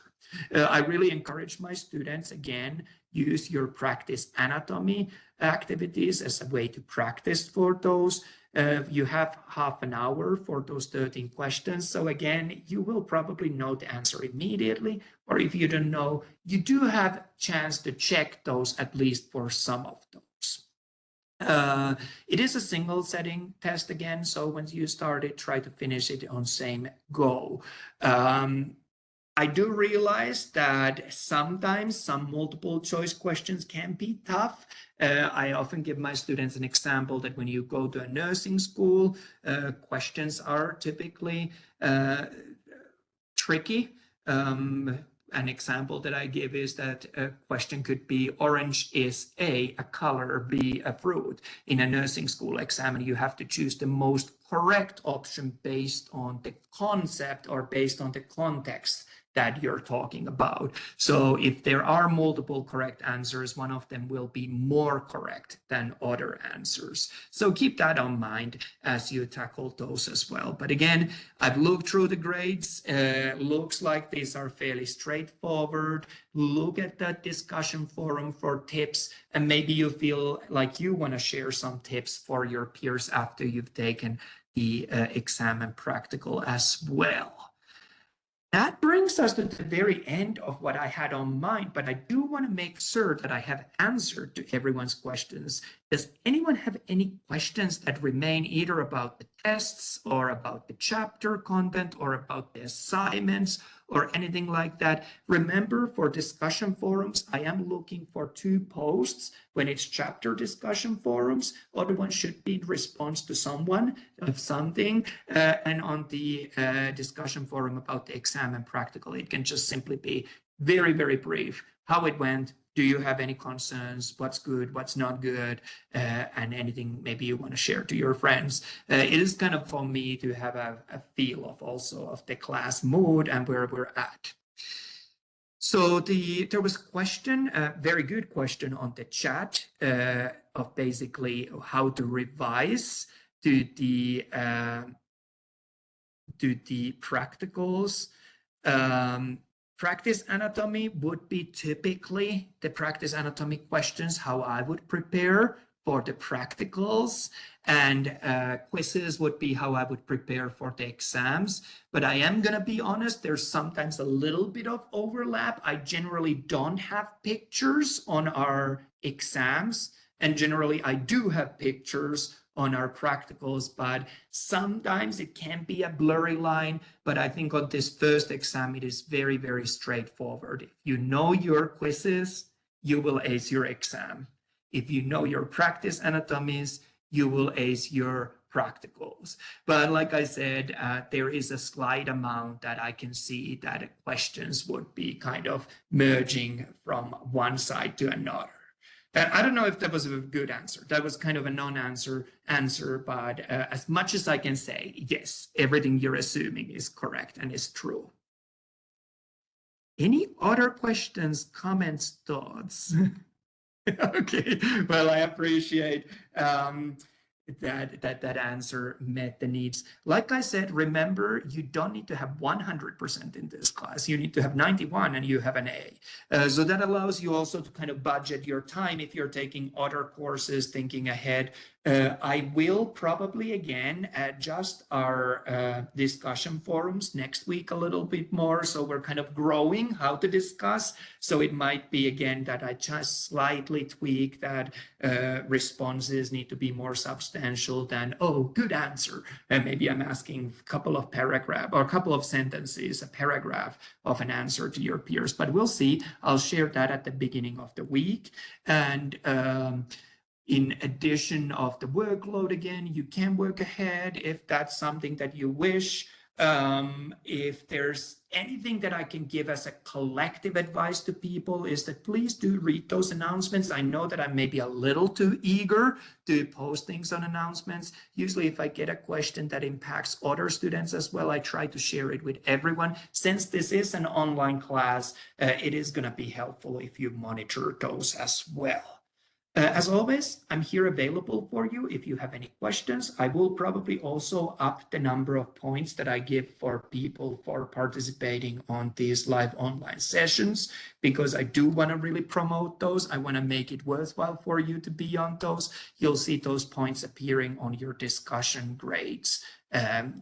I really encourage my students, again, use your practice anatomy activities as a way to practice for those. You have half an hour for those 13 questions. So again, you will probably know the answer immediately, or if you don't know, you do have a chance to check those at least for some of those. It is a single setting test again, so once you start it, try to finish it on same go. I do realize that sometimes some multiple choice questions can be tough. I often give my students an example that when you go to a nursing school, questions are typically tricky. An example that I give is that a question could be, orange is A color, B a fruit. In a nursing school exam, you have to choose the most correct option based on the concept or based on the context that you're talking about. So if there are multiple correct answers, one of them will be more correct than other answers. So keep that in mind as you tackle those as well. But again, I've looked through the grades. Looks like these are fairly straightforward. Look at that discussion forum for tips, and maybe you feel like you want to share some tips for your peers after you've taken the exam and practical as well. That brings us to the very end of what I had on mind, but I do want to make sure that I have answered to everyone's questions. Does anyone have any questions that remain either about the tests or about the chapter content or about the assignments or anything like that? Remember, for discussion forums, I am looking for 2 posts when it's chapter discussion forums. Other ones should be in response to someone of something. And on the discussion forum about the exam and practical, it can just simply be very, very brief. How it went. Do you have any concerns? What's good? What's not good? And anything maybe you want to share to your friends. It is kind of for me to have a feel of also of the class mood and where we're at. So there was a question, a very good question on the chat of basically how to revise to the practicals. Practice anatomy would be typically the practice anatomy questions, how I would prepare for the practicals, and quizzes would be how I would prepare for the exams. But I am going to be honest, there's sometimes a little bit of overlap. I generally don't have pictures on our exams, and generally I do have pictures on our practicals, but sometimes it can be a blurry line. But I think on this first exam, it is very, very straightforward. If you know your quizzes, you will ace your exam. If you know your practice anatomies, you will ace your practicals. But like I said, there is a slight amount that I can see that questions would be kind of merging from one side to another. I don't know if that was a good answer. That was kind of a non-answer answer, but as much as I can say, yes, everything you're assuming is correct and is true. Any other questions, comments, thoughts? Okay, well, I appreciate that answer met the needs. Like I said, remember, you don't need to have 100% in this class. You need to have 91 and you have an A. So that allows you also to kind of budget your time if you're taking other courses, thinking ahead. I will probably, again, adjust our discussion forums next week a little bit more. So we're kind of growing how to discuss. So it might be, again, that I just slightly tweak that responses need to be more substantial than, oh, good answer. And maybe I'm asking a couple of paragraphs or a couple of sentences, a paragraph of an answer to your peers. But we'll see. I'll share that at the beginning of the week. And in addition of the workload, again, you can work ahead if that's something that you wish. If there's anything that I can give as a collective advice to people is that please do read those announcements. I know that I'm maybe a little too eager to post things on announcements. Usually if I get a question that impacts other students as well, I try to share it with everyone. Since this is an online class, it is going to be helpful if you monitor those as well. As always, I'm here available for you if you have any questions. I will probably also up the number of points that I give for people for participating on these live online sessions, because I do want to really promote those. I want to make it worthwhile for you to be on those. You'll see those points appearing on your discussion grades.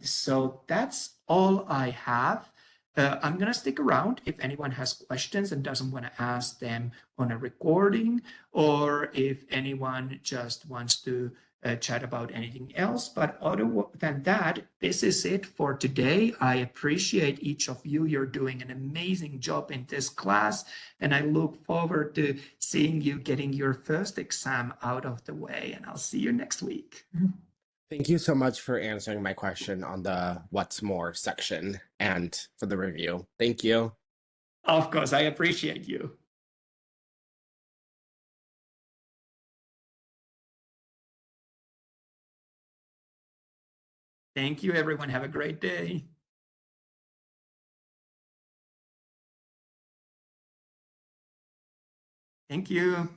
So that's all I have. I'm going to stick around if anyone has questions and doesn't want to ask them on a recording, or if anyone just wants to chat about anything else. But other than that, this is it for today. I appreciate each of you. You're doing an amazing job in this class, and I look forward to seeing you getting your first exam out of the way, and I'll see you next week. Thank you so much for answering my question on the what's more section and for the review. Thank you. Of course, I appreciate you. Thank you, everyone. Have a great day. Thank you.